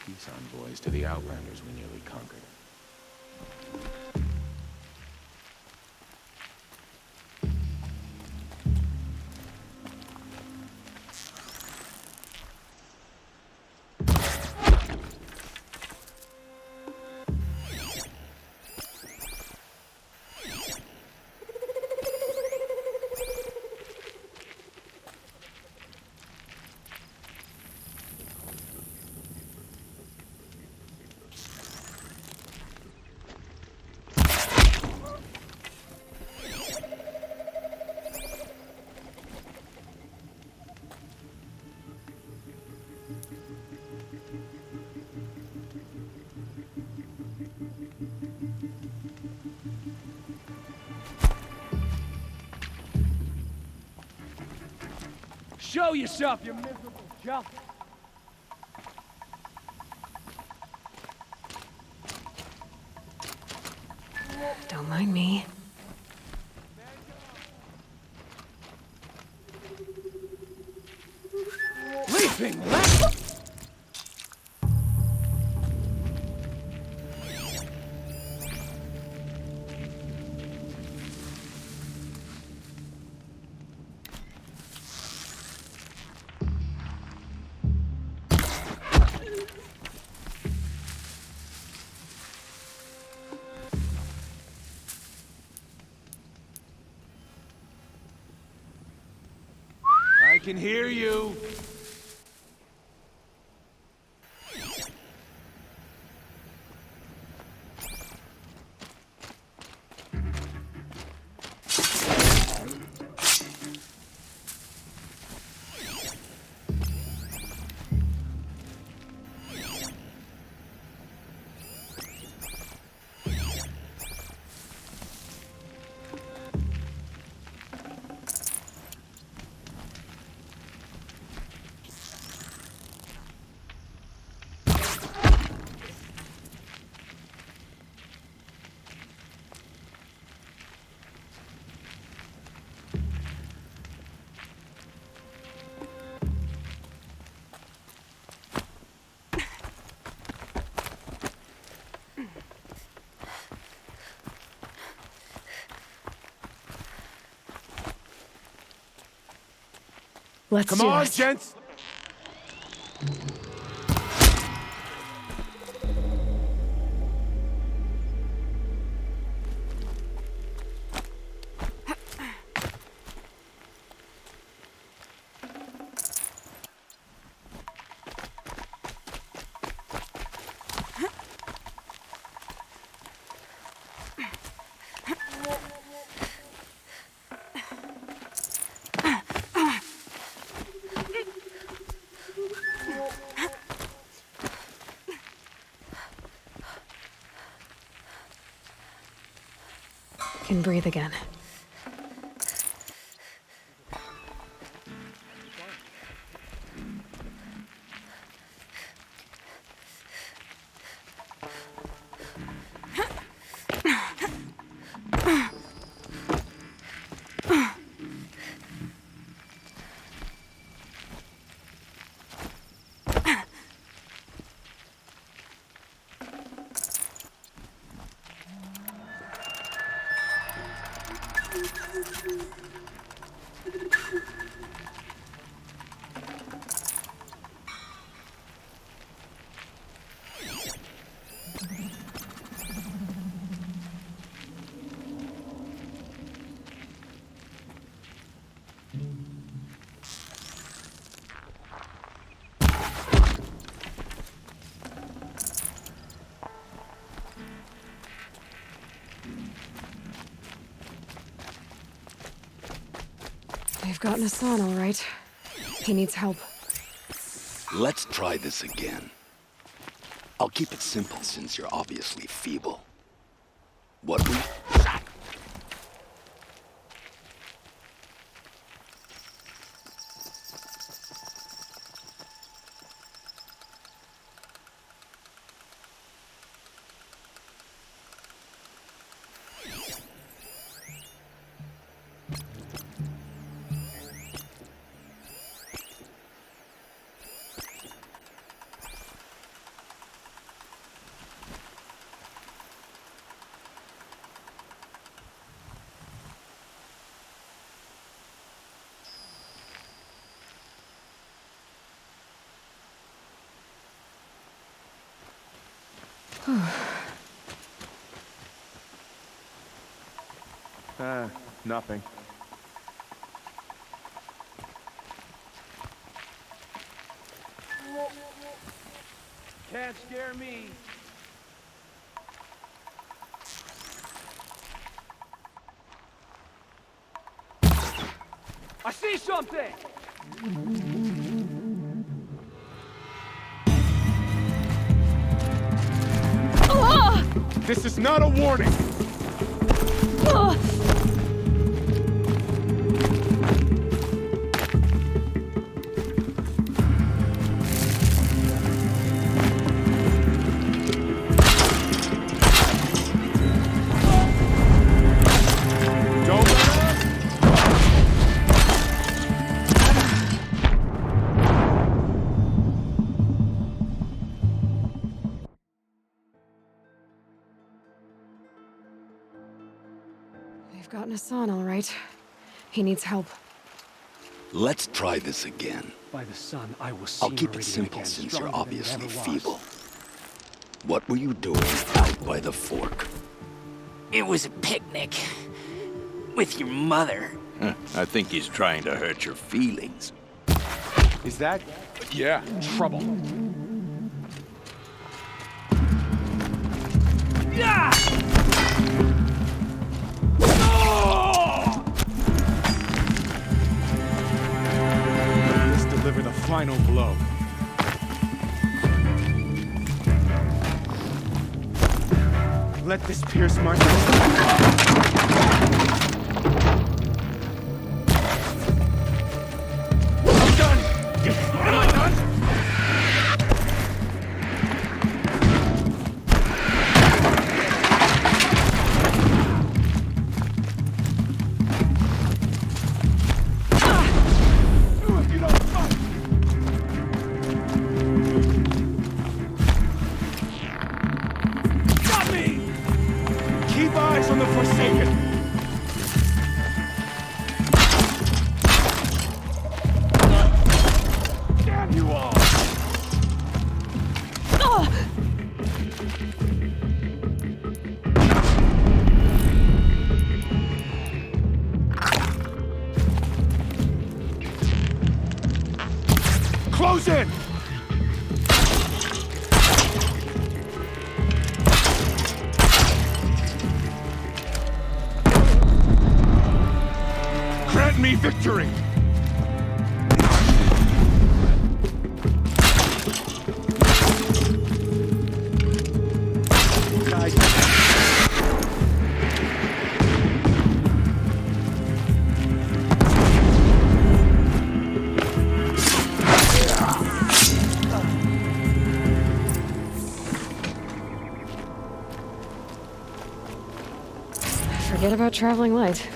Peace envoys to the Outlanders we nearly conquered. Show yourself, you miserable junk! Don't mind me. Leaping left! I can hear you. Let's Come do on, this. gents. Can breathe again. They've gotten Hassan, all right. He needs help. Let's try this again. I'll keep it simple since you're obviously feeble. What we... Nothing. Can't scare me. I see something! This is not a warning! They've gotten Hassan, all right. He needs help. Let's try this again. By the sun, I will see I'll keep it Meridian simple again, since you're stronger than it obviously ever was. feeble. What were you doing out by the fork? It was a picnic. With your mother. I think he's trying to hurt your feelings. Is that... Yeah, trouble. Yeah! Let's deliver the final blow. Let this pierce my... Keep eyes on the Forsaken! Close in! Grant me victory! Forget about traveling light.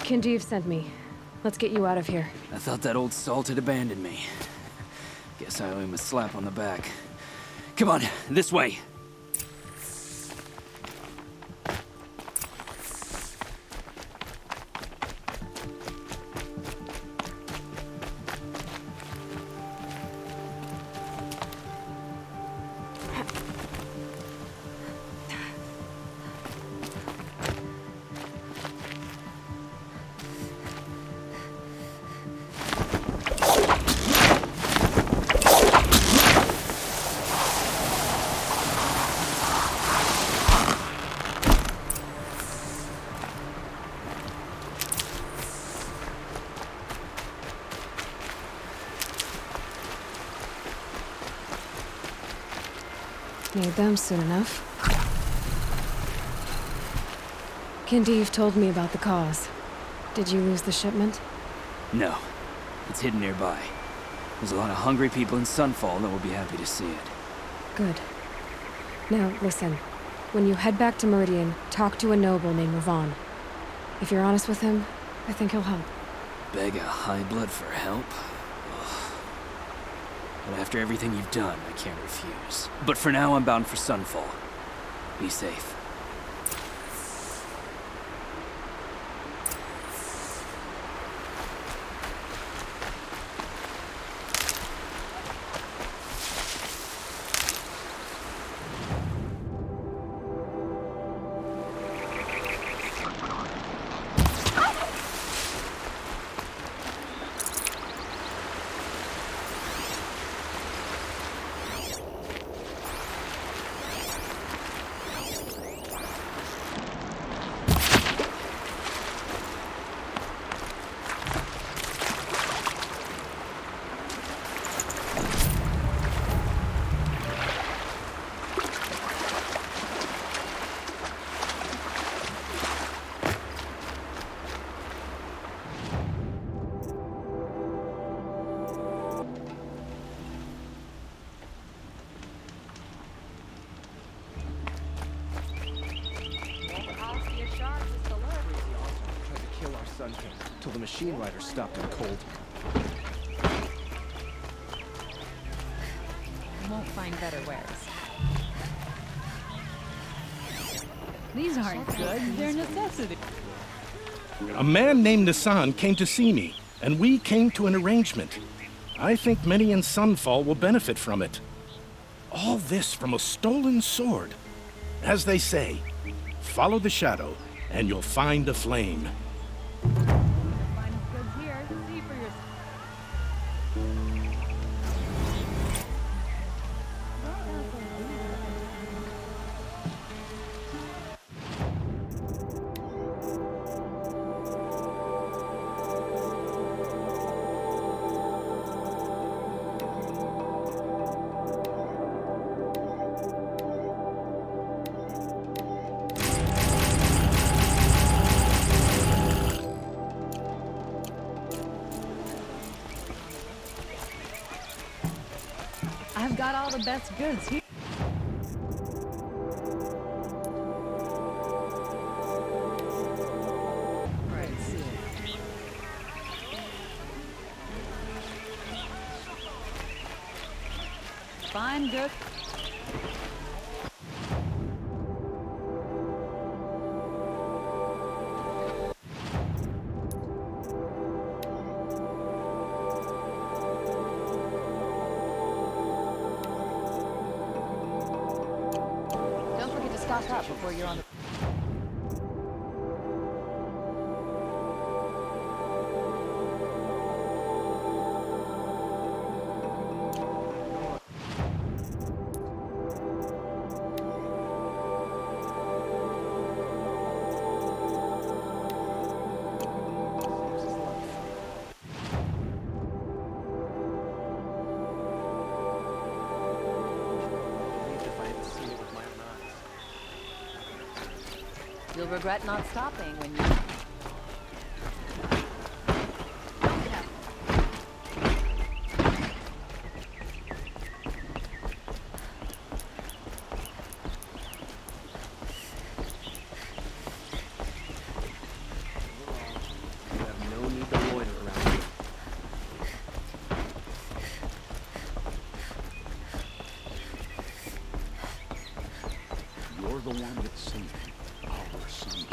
Kindev sent me. Let's get you out of here. I thought that old salt had abandoned me. Guess I owe him a slap on the back. Come on, this way. Need them soon enough. Kindev told me about the cause. Did you lose the shipment? No. It's hidden nearby. There's a lot of hungry people in Sunfall that will be happy to see it. Good. Now, listen. When you head back to Meridian, talk to a noble named Ravon. If you're honest with him, I think he'll help. Beg a high blood for help? But after everything you've done, I can't refuse. But for now, I'm bound for Sunfall. Be safe. Till the machine rider stopped him cold. You won't find better wares. These aren't good, they're necessity. A man named Nissan came to see me, and we came to an arrangement. I think many in Sunfall will benefit from it. All this from a stolen sword. As they say, follow the shadow, and you'll find a flame. got all the best goods here. Fine, good. Don't forget to stock up before you're on the... You'll regret not stopping when you... You're the one that saved our son.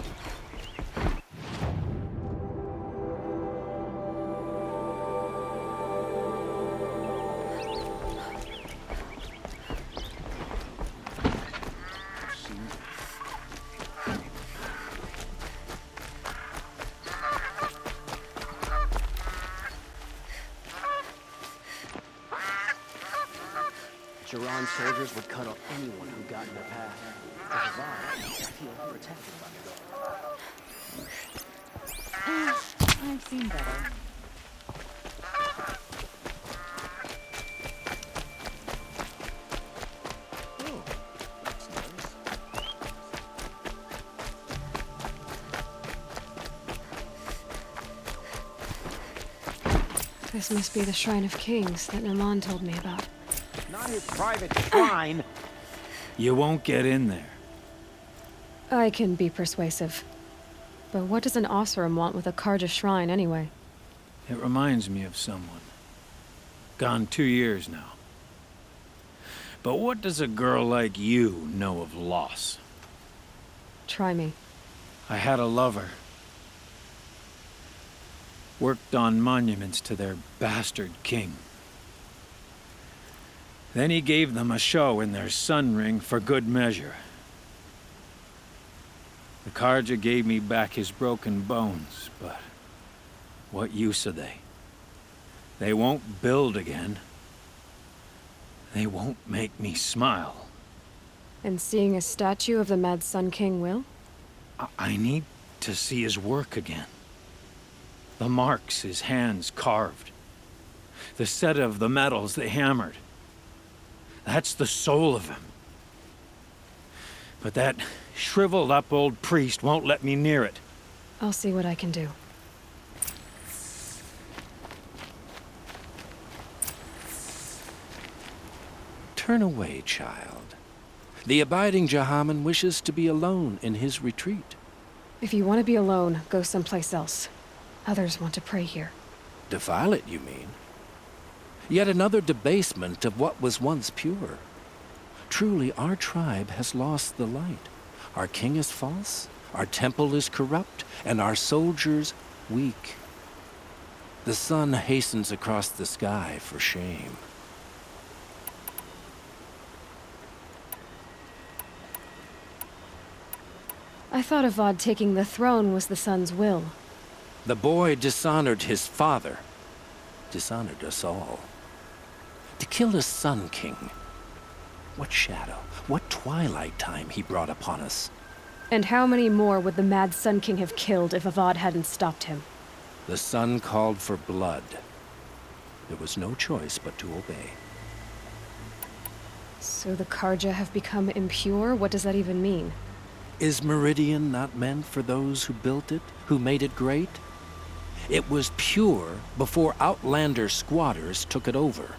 Jiran's soldiers would cut off anyone who got in their path. I feel protected by them. I've seen better. This must be the Shrine of Kings that Naman told me about. Not his private shrine. You won't get in there. I can be persuasive. But what does an Oseram want with a Karja shrine anyway? It reminds me of someone. Gone 2 years now. But what does a girl like you know of loss? Try me. I had a lover. Worked on monuments to their bastard king. Then he gave them a show in their sun ring for good measure. The Karja gave me back his broken bones, but what use are they? They won't build again. They won't make me smile. And seeing a statue of the Mad Sun King will? I need to see his work again. The marks his hands carved. The set of the metals they hammered. That's the soul of him. But that shriveled up old priest won't let me near it. I'll see what I can do. Turn away, child. The abiding Jahaman wishes to be alone in his retreat. If you want to be alone, go someplace else. Others want to pray here. Defile it, you mean? Yet another debasement of what was once pure. Truly, our tribe has lost the light. Our king is false, our temple is corrupt, and our soldiers weak. The sun hastens across the sky for shame. I thought Avad taking the throne was the sun's will. The boy dishonored his father, dishonored us all. To kill the Sun King. What shadow, what twilight time he brought upon us. And how many more would the Mad Sun King have killed if Avad hadn't stopped him? The sun called for blood. There was no choice but to obey. So the Karja have become impure? What does that even mean? Is Meridian not meant for those who built it, who made it great? It was pure before outlander squatters took it over.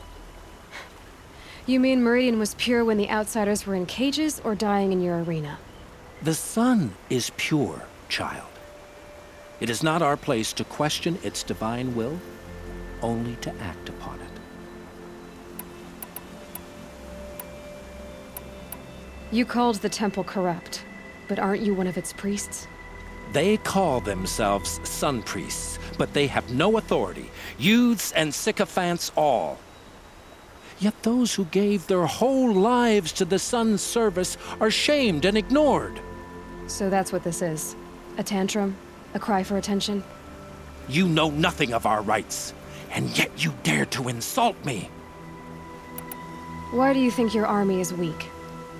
You mean Meridian was pure when the outsiders were in cages or dying in your arena? The sun is pure, child. It is not our place to question its divine will, only to act upon it. You called the temple corrupt, but aren't you one of its priests? They call themselves sun priests, but they have no authority, youths and sycophants all. Yet those who gave their whole lives to the sun's service are shamed and ignored. So that's what this is. A tantrum? A cry for attention? You know nothing of our rights, and yet you dare to insult me. Why do you think your army is weak?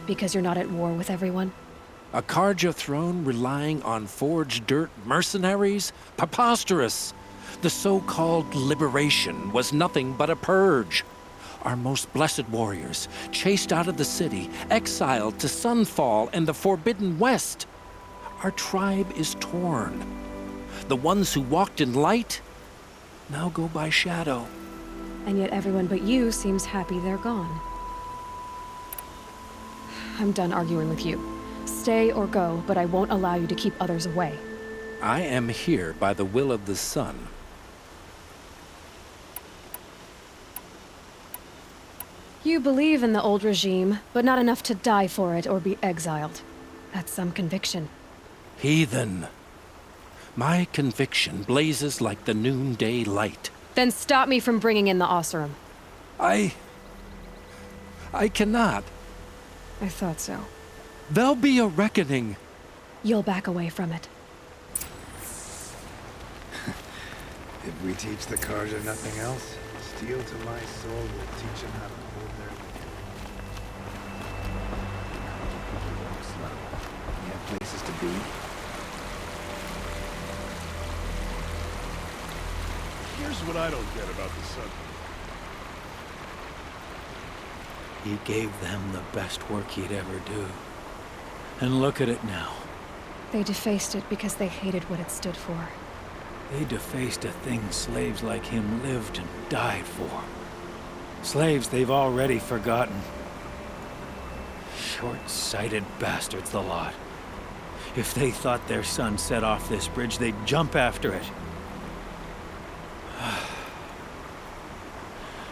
Because you're not at war with everyone? A Karja throne relying on forged dirt mercenaries? Preposterous! The so-called liberation was nothing but a purge. Our most blessed warriors, chased out of the city, exiled to Sunfall and the Forbidden West. Our tribe is torn. The ones who walked in light now go by shadow. And yet everyone but you seems happy they're gone. I'm done arguing with you. Stay or go, but I won't allow you to keep others away. I am here by the will of the sun. You believe in the old regime, but not enough to die for it or be exiled. That's some conviction. Heathen. My conviction blazes like the noonday light. Then stop me from bringing in the Oseram. I cannot. I thought so. There'll be a reckoning. You'll back away from it. If we teach the Karja nothing else, steel to my soul will teach them how to hold their You have places to be? Here's what I don't get about the sun. He gave them the best work he'd ever do. And look at it now. They defaced it because they hated what it stood for. They defaced a thing slaves like him lived and died for. Slaves they've already forgotten. Short-sighted bastards, the lot. If they thought their son set off this bridge, they'd jump after it.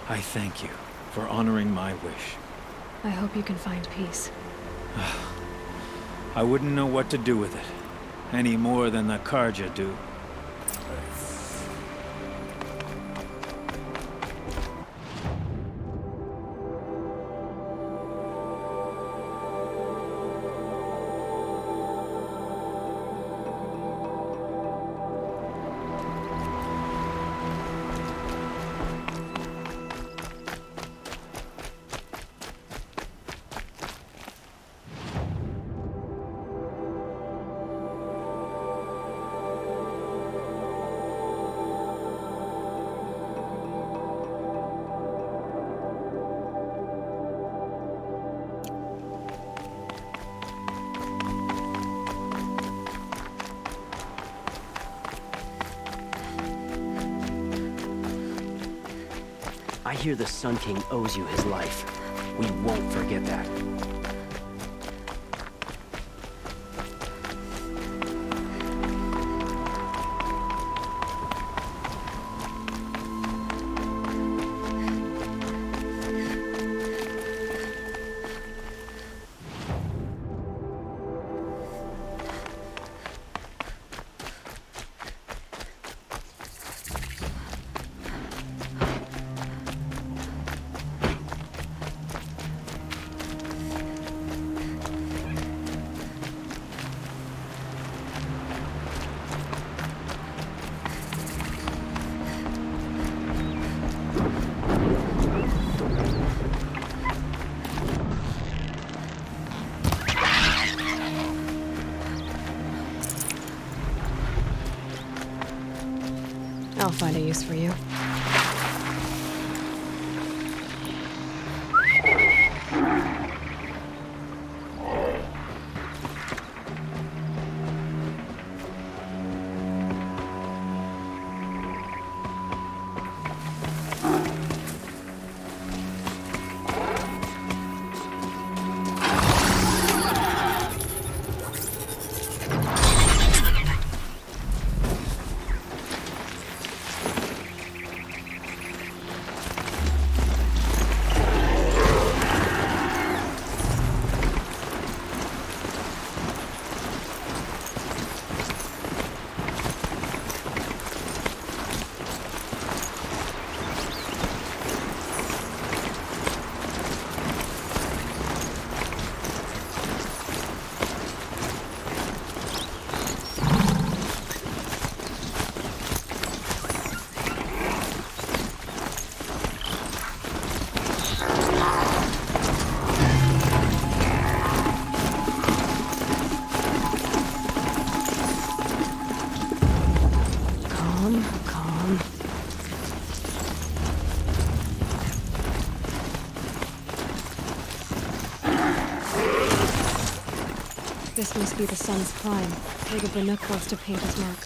I thank you for honoring my wish. I hope you can find peace. I wouldn't know what to do with it, any more than the Karja do. I hear the Sun King owes you his life. We won't forget that. I'll find a use for you. This must be the sun's climb, where the Bannock wants to paint his mark.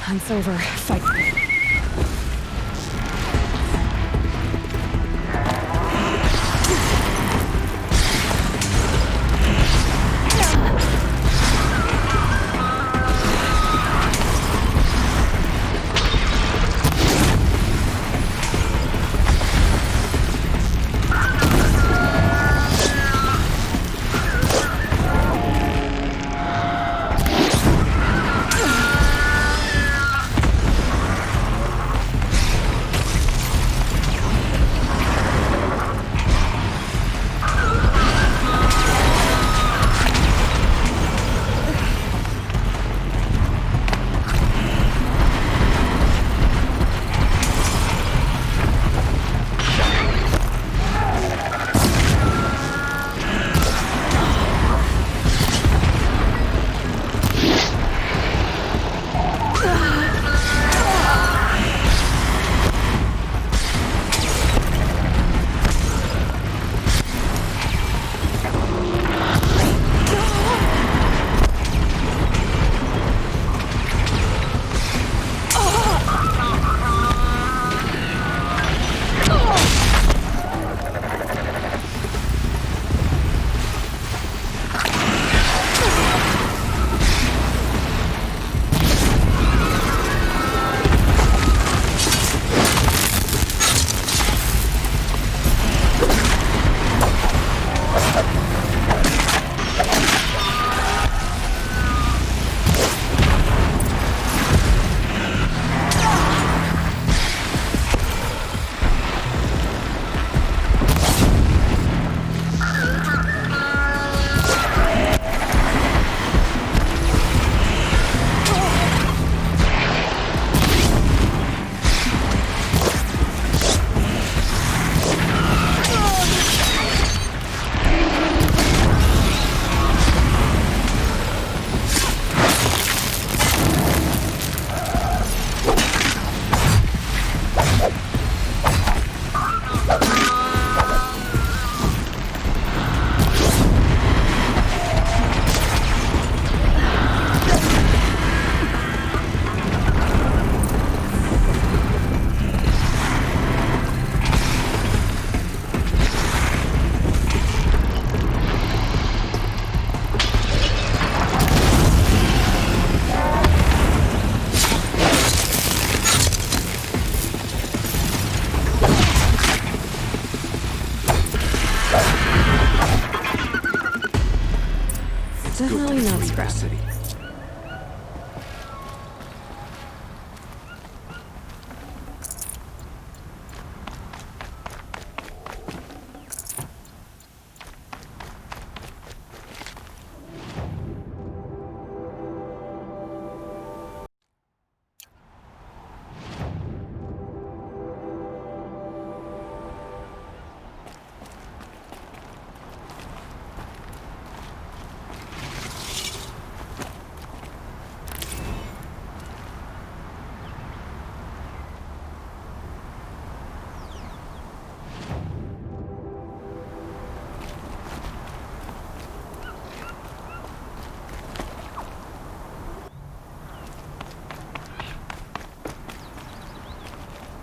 Hunt's over. Fight.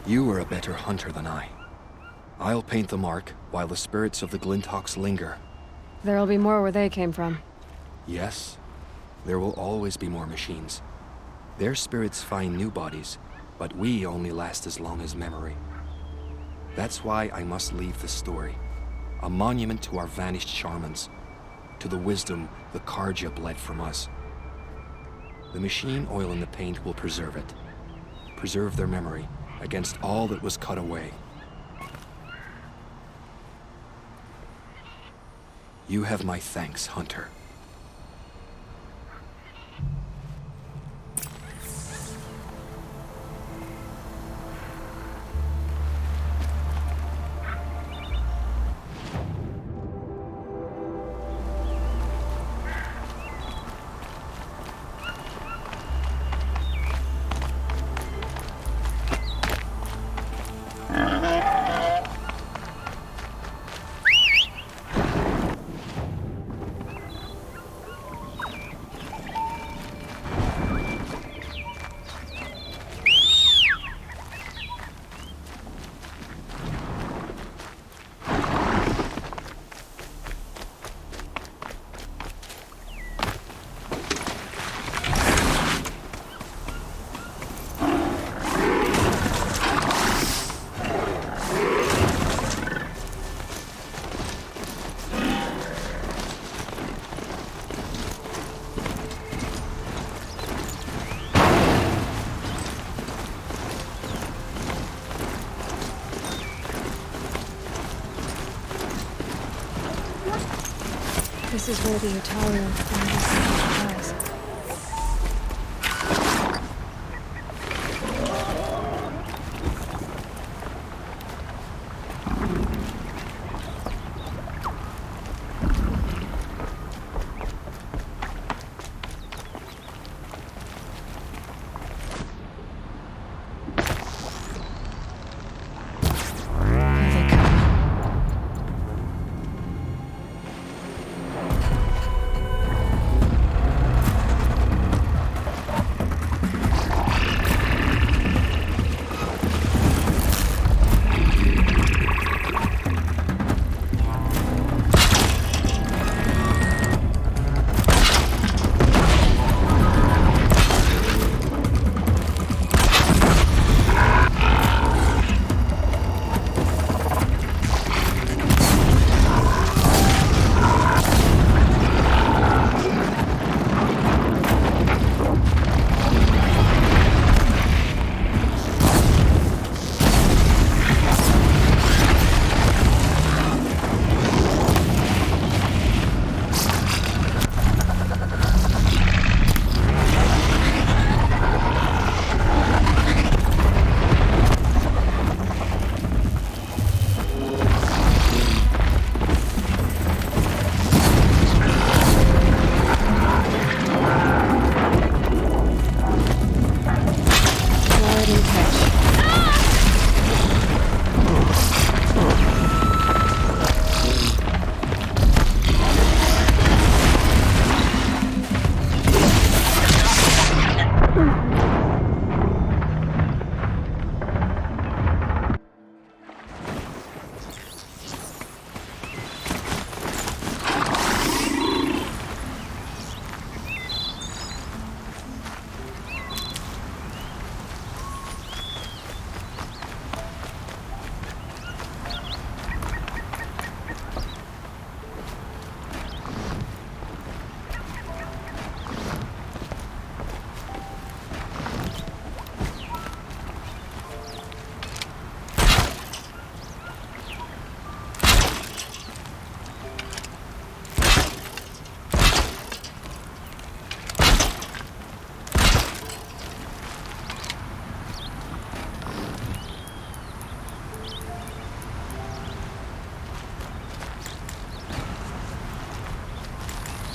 You are a better hunter than I. I'll paint the mark while the spirits of the Glinthawks linger. There'll be more where they came from. Yes, there will always be more machines. Their spirits find new bodies, but we only last as long as memory. That's why I must leave this story. A monument to our vanished shamans, to the wisdom the Karja bled from us. The machine oil in the paint will preserve it. Preserve their memory against all that was cut away. You have my thanks, Hunter. This is where the Italian lies.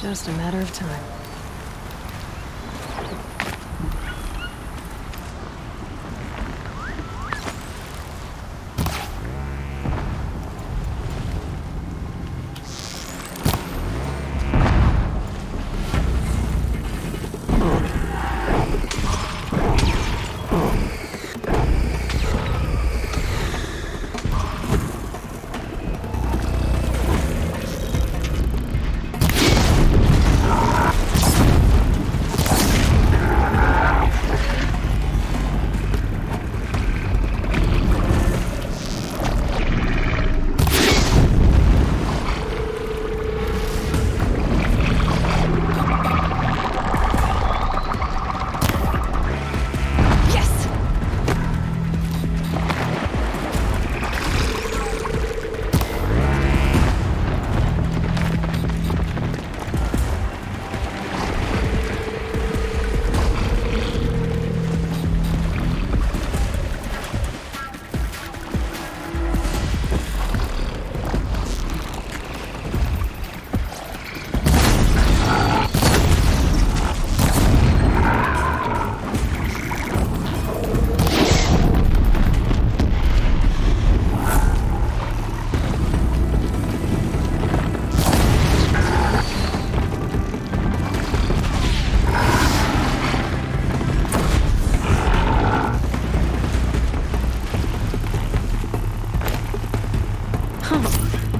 Just a matter of time.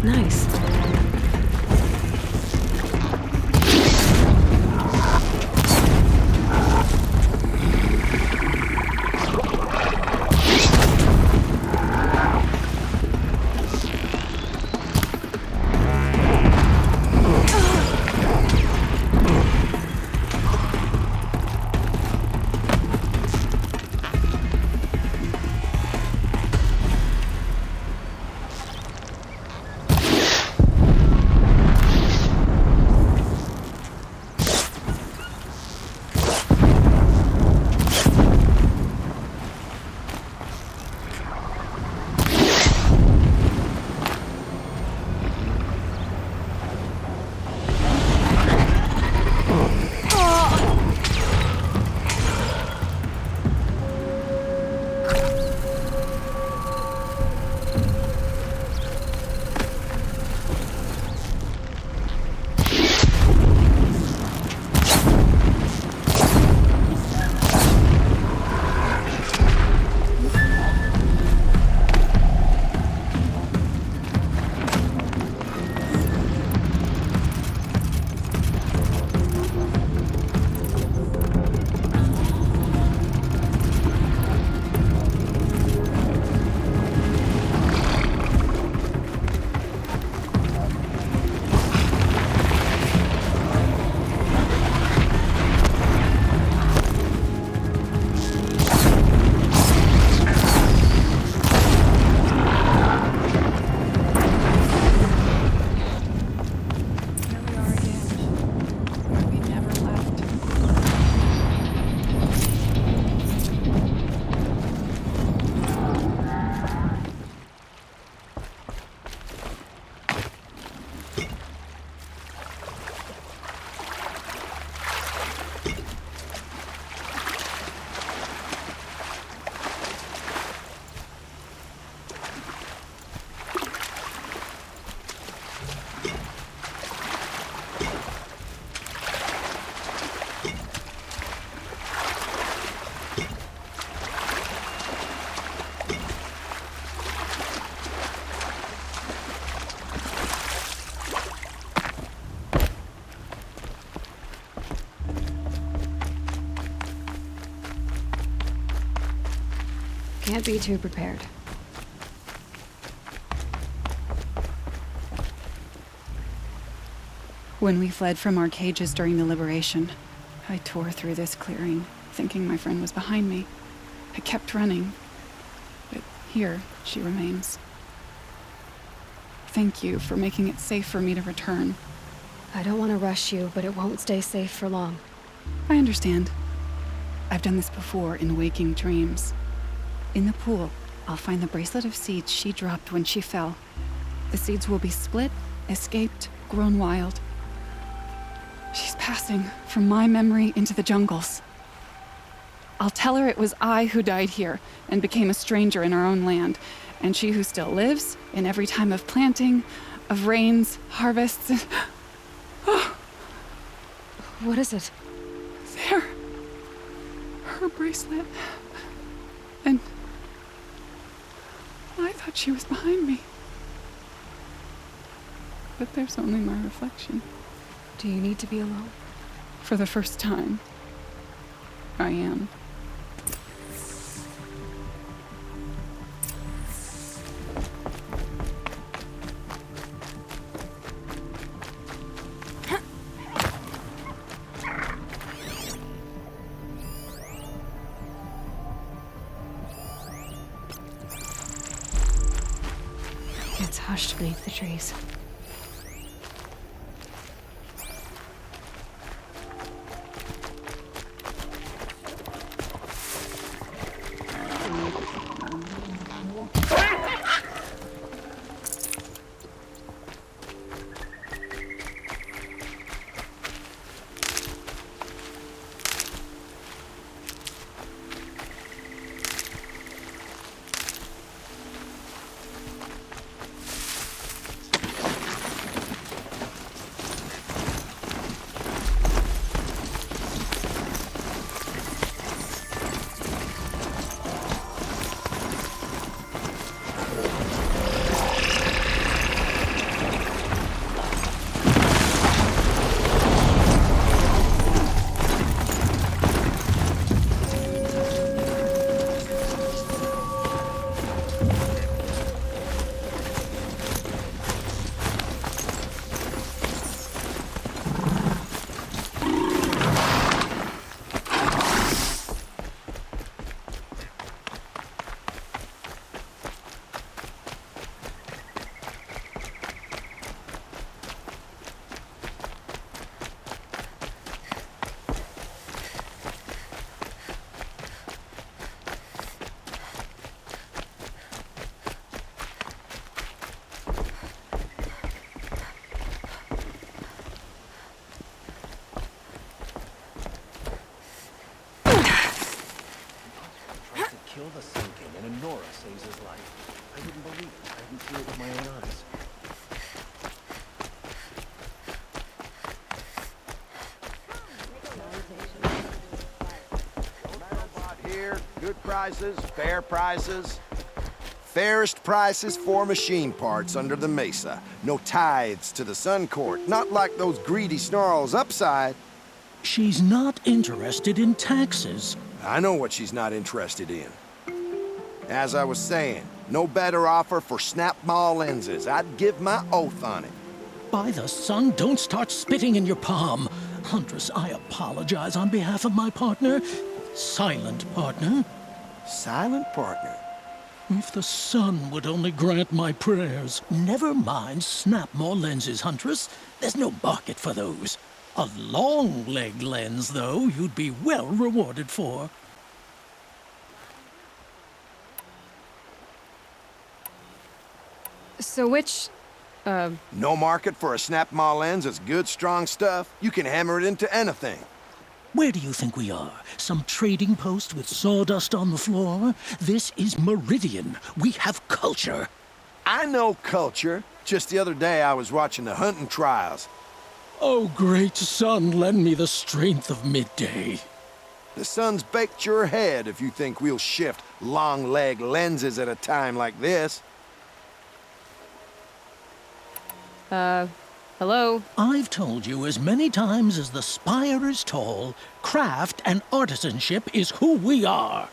Nice. Can't be too prepared. When we fled from our cages during the liberation, I tore through this clearing, thinking my friend was behind me. I kept running, but here she remains. Thank you for making it safe for me to return. I don't want to rush you, but it won't stay safe for long. I understand. I've done this before in waking dreams. In the pool, I'll find the bracelet of seeds she dropped when she fell. The seeds will be split, escaped, grown wild. She's passing from my memory into the jungles. I'll tell her it was I who died here and became a stranger in our own land, and she who still lives in every time of planting, of rains, harvests, and... Oh. What is it? There. Her bracelet. And... I thought she was behind me. But there's only my reflection. Do you need to be alone? For the first time, I am. It's hushed beneath the trees. his life. I wouldn't believe it. I didn't see it with my own eyes. Here, good prices, fair prices. Fairest prices for machine parts under the Mesa. No tithes to the Sun Court, not like those greedy snarls upside. She's not interested in taxes. I know what she's not interested in. As I was saying, no better offer for snap-maw lenses. I'd give my oath on it. By the sun, don't start spitting in your palm. Huntress, I apologize on behalf of my partner. Silent partner. Silent partner? If the sun would only grant my prayers. Never mind snap-maw lenses, Huntress. There's no market for those. A long-leg lens, though, you'd be well rewarded for. So which, No market for a snap-maw lens is good, strong stuff. You can hammer it into anything. Where do you think we are? Some trading post with sawdust on the floor? This is Meridian. We have culture. I know culture. Just the other day I was watching the hunting trials. Oh, great sun, lend me the strength of midday. The sun's baked your head if you think we'll shift long-leg lenses at a time like this. Hello? I've told you as many times as the spire is tall, craft and artisanship is who we are.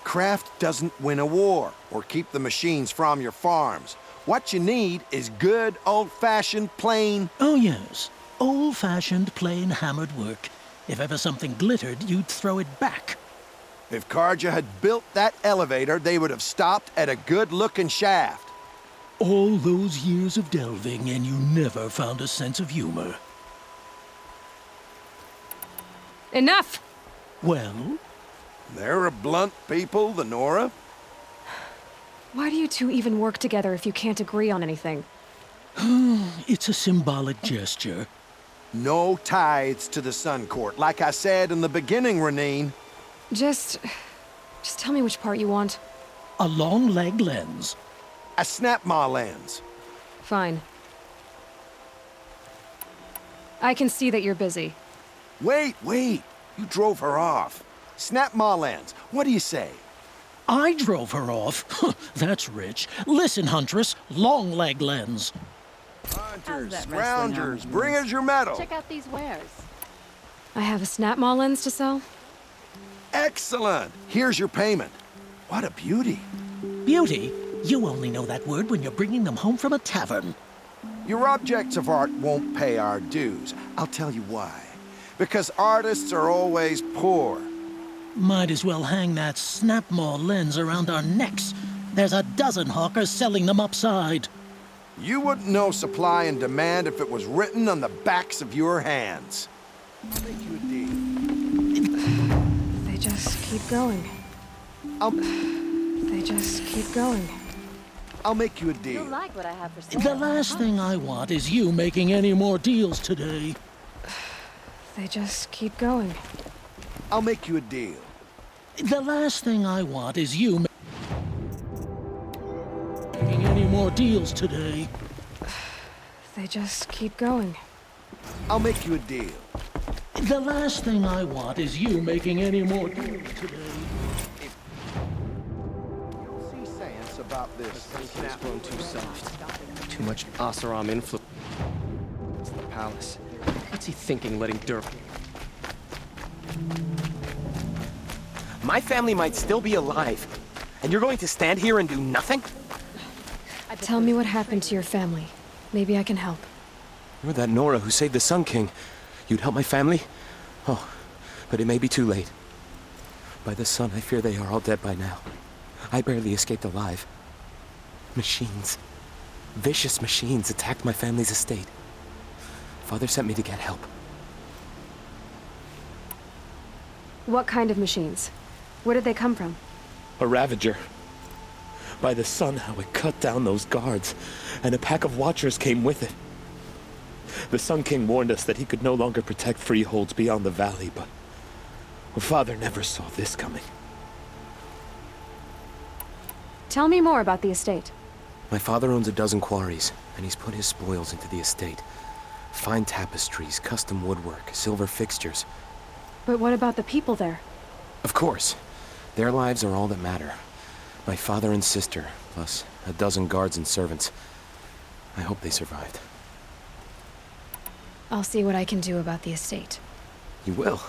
Craft doesn't win a war or keep the machines from your farms. What you need is good, old-fashioned, plain... Oh, yes. Old-fashioned, plain hammered work. If ever something glittered, you'd throw it back. If Carja had built that elevator, they would have stopped at a good-looking shaft. All those years of delving, and you never found a sense of humor. Enough! Well? They're a blunt people, the Nora. Why do you two even work together if you can't agree on anything? It's a symbolic gesture. No tithes to the Sun Court, like I said in the beginning, Renine. Just tell me which part you want. A long-leg lens. A snap-maw lens. Fine. I can see that you're busy. Wait. You drove her off. Snap-maw lens. What do you say? I drove her off? That's rich. Listen, Huntress, long-leg lens. Hunters, scroungers, bring us your medal. Check out these wares. I have a snap-maw lens to sell? Excellent. Here's your payment. What a beauty. Beauty? You only know that word when you're bringing them home from a tavern. Your objects of art won't pay our dues. I'll tell you why. Because artists are always poor. Might as well hang that snap-maw lens around our necks. There's a dozen hawkers selling them upside. You wouldn't know supply and demand if it was written on the backs of your hands. I'll make you a deal. They just keep going. They just keep going. I'll make you a deal. You'll like what I have for sale. The last thing I want is you making any more deals today. They just keep going. I'll make you a deal. The last thing I want is you making any more deals today. They just keep going. I'll make you a deal. The last thing I want is you making any more deals today. About this. It's grown too soft. Too much Oseram influence. It's the palace. What's he thinking, letting dirt? My family might still be alive, and you're going to stand here and do nothing? Tell me what happened to your family. Maybe I can help. You're that Nora who saved the Sun King. You'd help my family? Oh, but it may be too late. By the sun, I fear they are all dead by now. I barely escaped alive. Machines. Vicious machines attacked my family's estate. Father sent me to get help. What kind of machines? Where did they come from? A Ravager. By the sun, how it cut down those guards, and a pack of watchers came with it. The Sun King warned us that he could no longer protect freeholds beyond the valley, but Father never saw this coming. Tell me more about the estate. My father owns a dozen quarries, and he's put his spoils into the estate. Fine tapestries, custom woodwork, silver fixtures. But what about the people there? Of course. Their lives are all that matter. My father and sister, plus a dozen guards and servants. I hope they survived. I'll see what I can do about the estate. You will?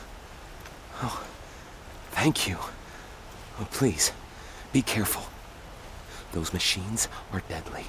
Oh, thank you. Oh, please, be careful. Those machines are deadly.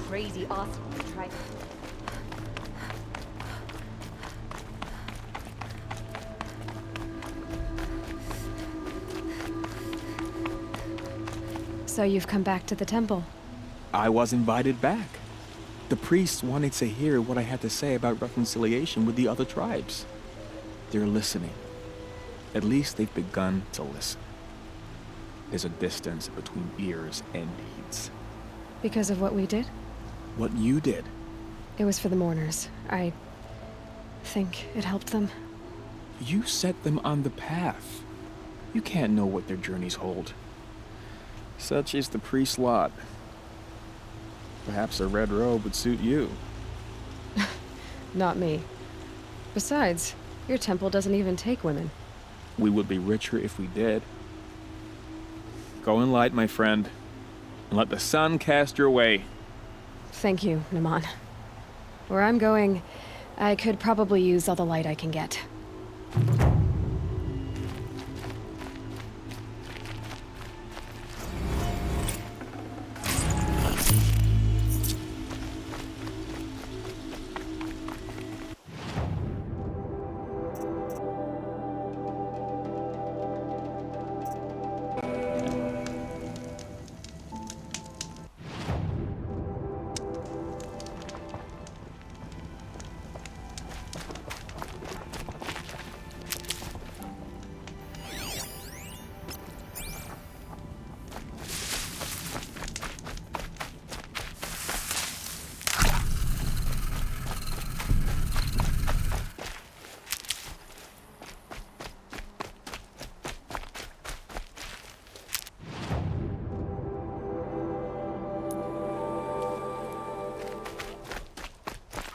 Crazy awesome. Try. So you've come back to the temple? I was invited back. The priests wanted to hear what I had to say about reconciliation with the other tribes. They're listening. At least they've begun to listen. There's a distance between ears and deeds. Because of what we did? What you did. It was for the mourners. I think it helped them. You set them on the path. You can't know what their journeys hold. Such is the priest's lot. Perhaps a red robe would suit you. Not me. Besides, your temple doesn't even take women. We would be richer if we did. Go in light, my friend, and let the sun cast your way. Thank you, Naman. Where I'm going, I could probably use all the light I can get.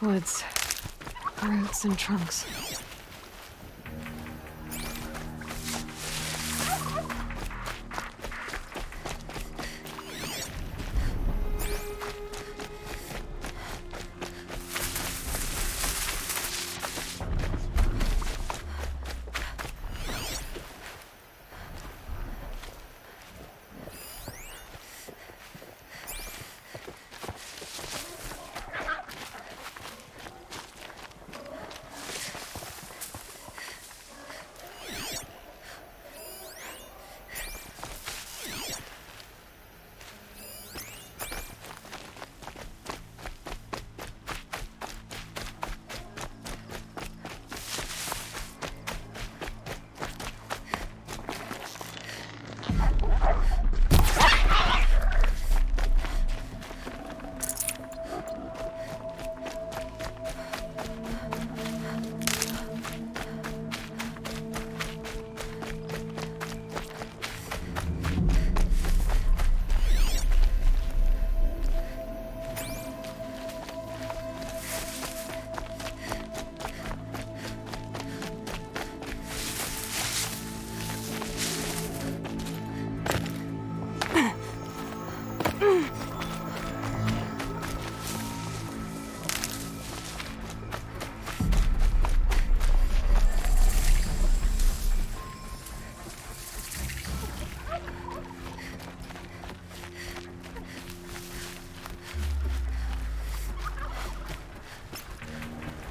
Woods, roots and trunks.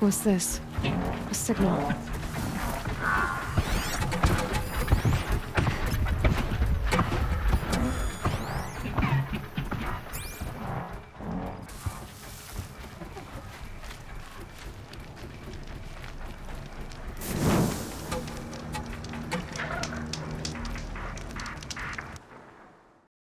What's this? A signal.